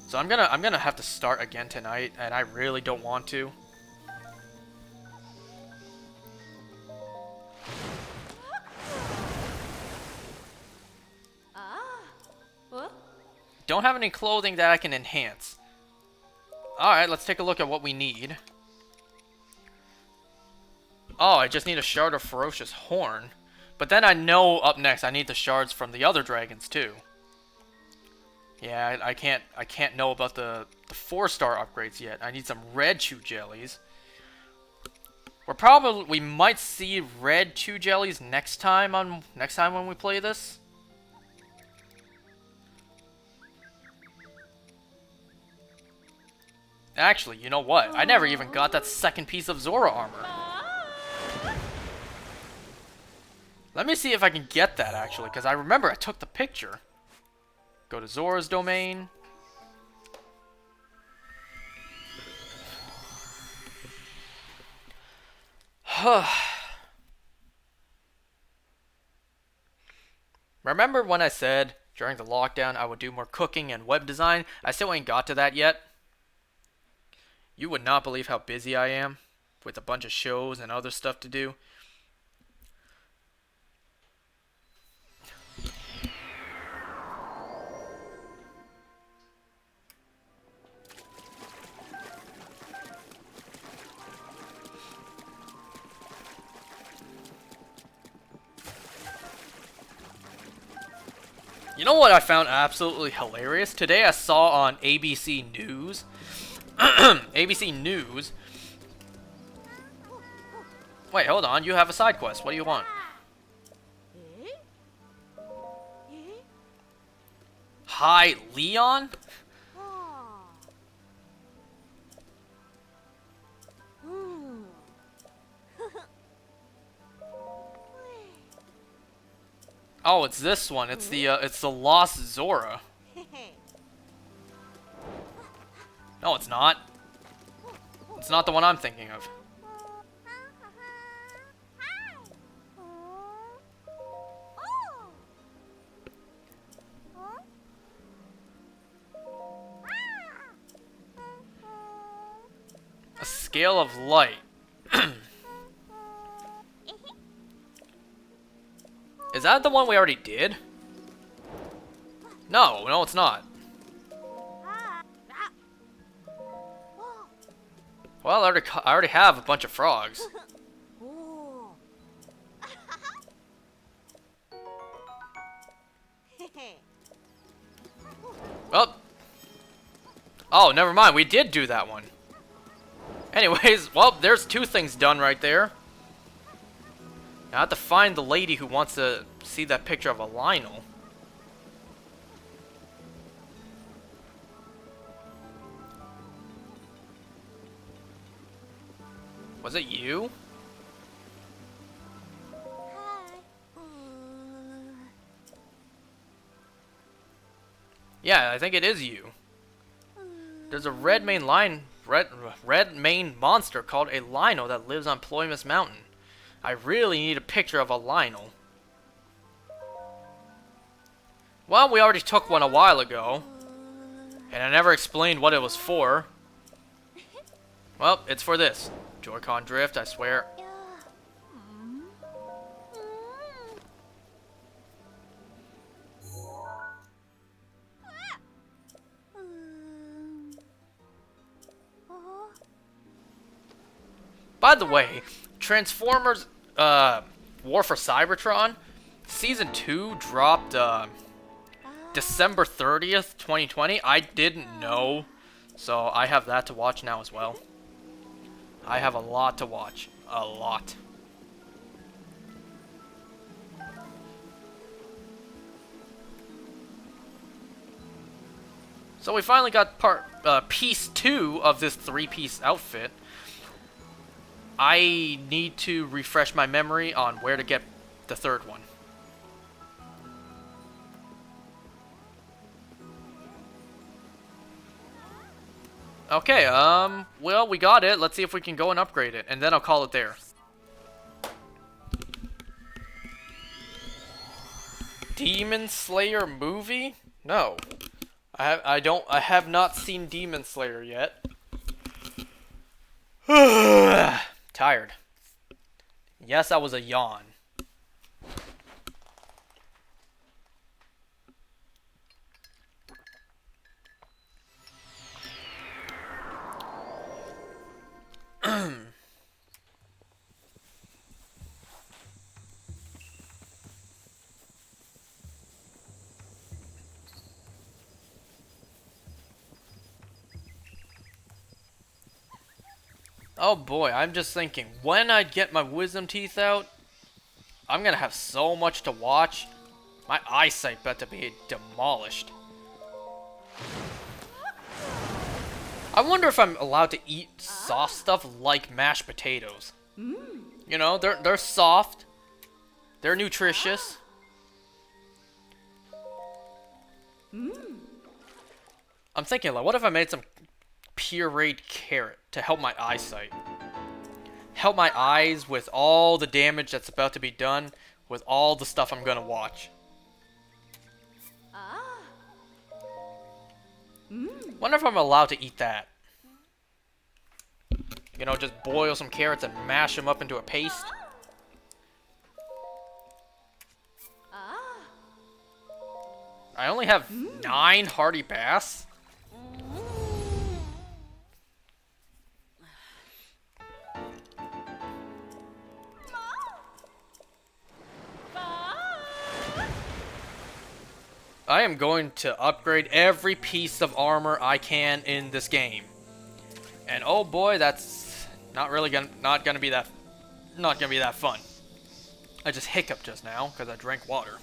So I'm gonna have to start again tonight, and I really don't want to. Don't have any clothing that I can enhance. Alright, let's take a look at what we need. Oh, I just need a shard of Ferocious Horn. But then I know up next I need the shards from the other dragons too. Yeah, I can't know about the 4-star upgrades yet. I need some red chew jellies. We might see red chew jellies next time when we play this. Actually, you know what? I never even got that second piece of Zora armor. Let me see if I can get that, actually, because I remember I took the picture. Go to Zora's domain. Remember when I said during the lockdown I would do more cooking and web design? I still ain't got to that yet. You would not believe how busy I am with a bunch of shows and other stuff to do. You know what I found absolutely hilarious? Today I saw on ABC News. ABC News. Wait, hold on. You have a side quest. What do you want? Hi, Leon? Oh, it's this one. It's the Lost Zora. No, it's not. It's not the one I'm thinking of. A scale of light. Is that the one we already did? No, no, it's not. Well, I already have a bunch of frogs. Well, oh, never mind. We did do that one. Anyways, well, there's two things done right there. Now I have to find the lady who wants to see that picture of a Lionel. Was it you? Yeah, I think it is you. There's a red mane monster called a Lionel that lives on Ploymus Mountain. I really need a picture of a Lionel. Well, we already took one a while ago, and I never explained what it was for. Well, it's for this. Joy-Con drift, I swear. By the way, Transformers War for Cybertron Season 2 dropped December 30th, 2020. I didn't know, so I have that to watch now as well. I have a lot to watch. A lot. So we finally got piece 2 of this 3-piece outfit. I need to refresh my memory on where to get the third one. Okay, well, we got it. Let's see if we can go and upgrade it, and then I'll call it there. Demon Slayer movie? No. I have not seen Demon Slayer yet. Tired. Yes, that was a yawn. Oh boy, I'm just thinking, when I get my wisdom teeth out, I'm gonna have so much to watch. My eyesight better be demolished. I wonder if I'm allowed to eat soft stuff like mashed potatoes. You know, they're soft. They're nutritious. I'm thinking, like, what if I made some pureed carrot to help my eyesight? Help my eyes with all the damage that's about to be done with all the stuff I'm gonna watch. Wonder if I'm allowed to eat that. You know, just boil some carrots and mash them up into a paste. I only have 9 hearty bass. I am going to upgrade every piece of armor I can in this game. And oh boy, that's not gonna be that fun. I just hiccuped just now because I drank water.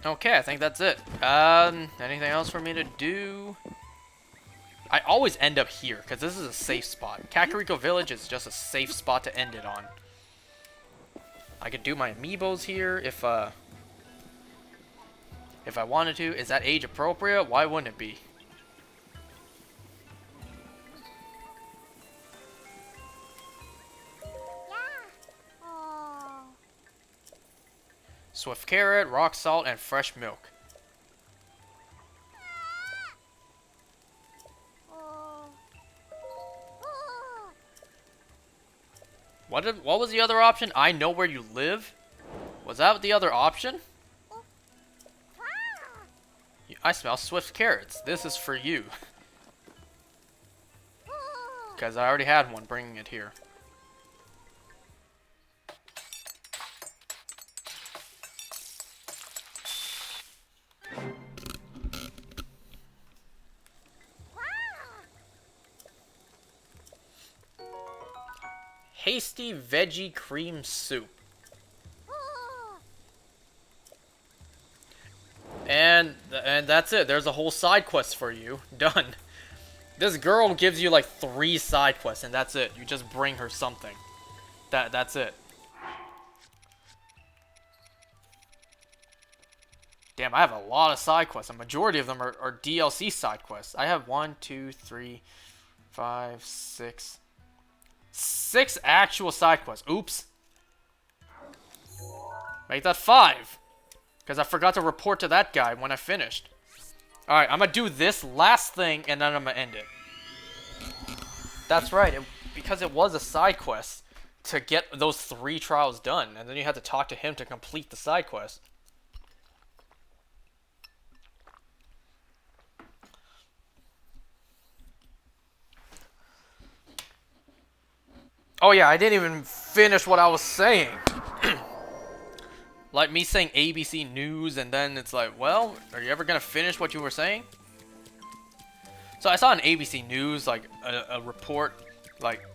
Okay, I think that's it. Anything else for me to do? I always end up here, because this is a safe spot. Kakariko Village is just a safe spot to end it on. I could do my amiibos here if I wanted to. Is that age appropriate? Why wouldn't it be? Swift carrot, rock salt, and fresh milk. What was the other option? I know where you live? Was that the other option? I smell swift carrots. This is for you. Because I already had one bringing it here. Hasty veggie cream soup. And that's it. There's a whole side quest for you. Done. This girl gives you like 3 side quests and that's it. You just bring her something. That's it. Damn, I have a lot of side quests. A majority of them are DLC side quests. I have 1, 2, 3, 5, 6. 6 actual side quests. Oops. Make that 5. Because I forgot to report to that guy when I finished. Alright, I'm going to do this last thing and then I'm going to end it. That's right. Because it was a side quest to get those 3 trials done. And then you had to talk to him to complete the side quest. Oh yeah, I didn't even finish what I was saying. Like me saying ABC News and then it's like, well, are you ever gonna finish what you were saying? So I saw on ABC News like a report like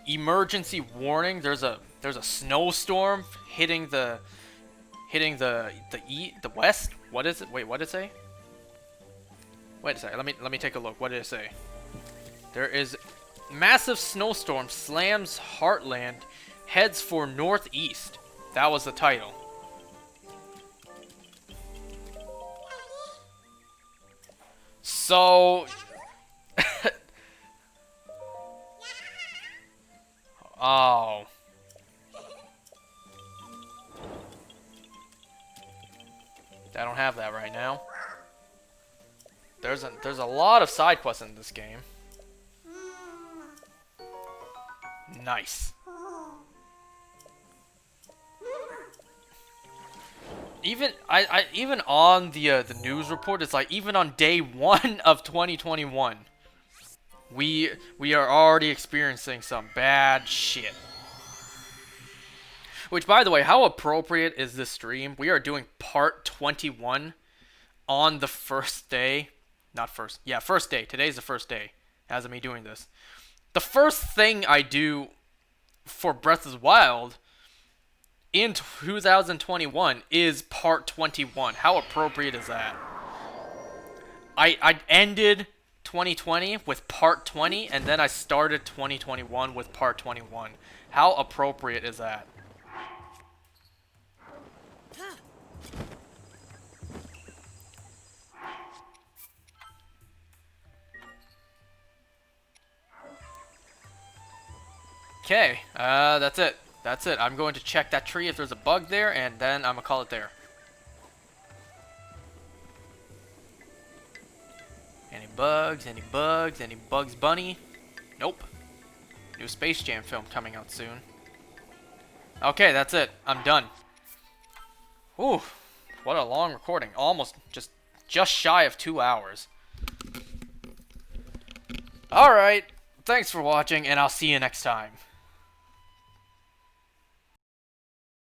emergency warning. There's a snowstorm hitting the west. What is it? Wait, what did it say? Wait a second. Let me take a look. What did it say? There is massive snowstorm slams Heartland, heads for northeast. That was the title. So oh. I don't have that right now. There's a lot of side quests in this game. Nice. Even even on the news report, it's like even on day 1 of 2021, we are already experiencing some bad shit. Which, by the way, how appropriate is this stream? We are doing part 21 on the first day. Not first. Yeah, first day. Today's the first day as of me doing this. The first thing I do for Breath of the Wild in 2021 is part 21. How appropriate is that? I ended 2020 with part 20 and then I started 2021 with part 21. How appropriate is that? Okay, that's it. That's it. I'm going to check that tree if there's a bug there, and then I'm gonna call it there. Any bugs? Any bugs? Any Bugs Bunny? Nope. New Space Jam film coming out soon. Okay, that's it. I'm done. Ooh, what a long recording. Almost just shy of 2 hours. Alright, thanks for watching, and I'll see you next time.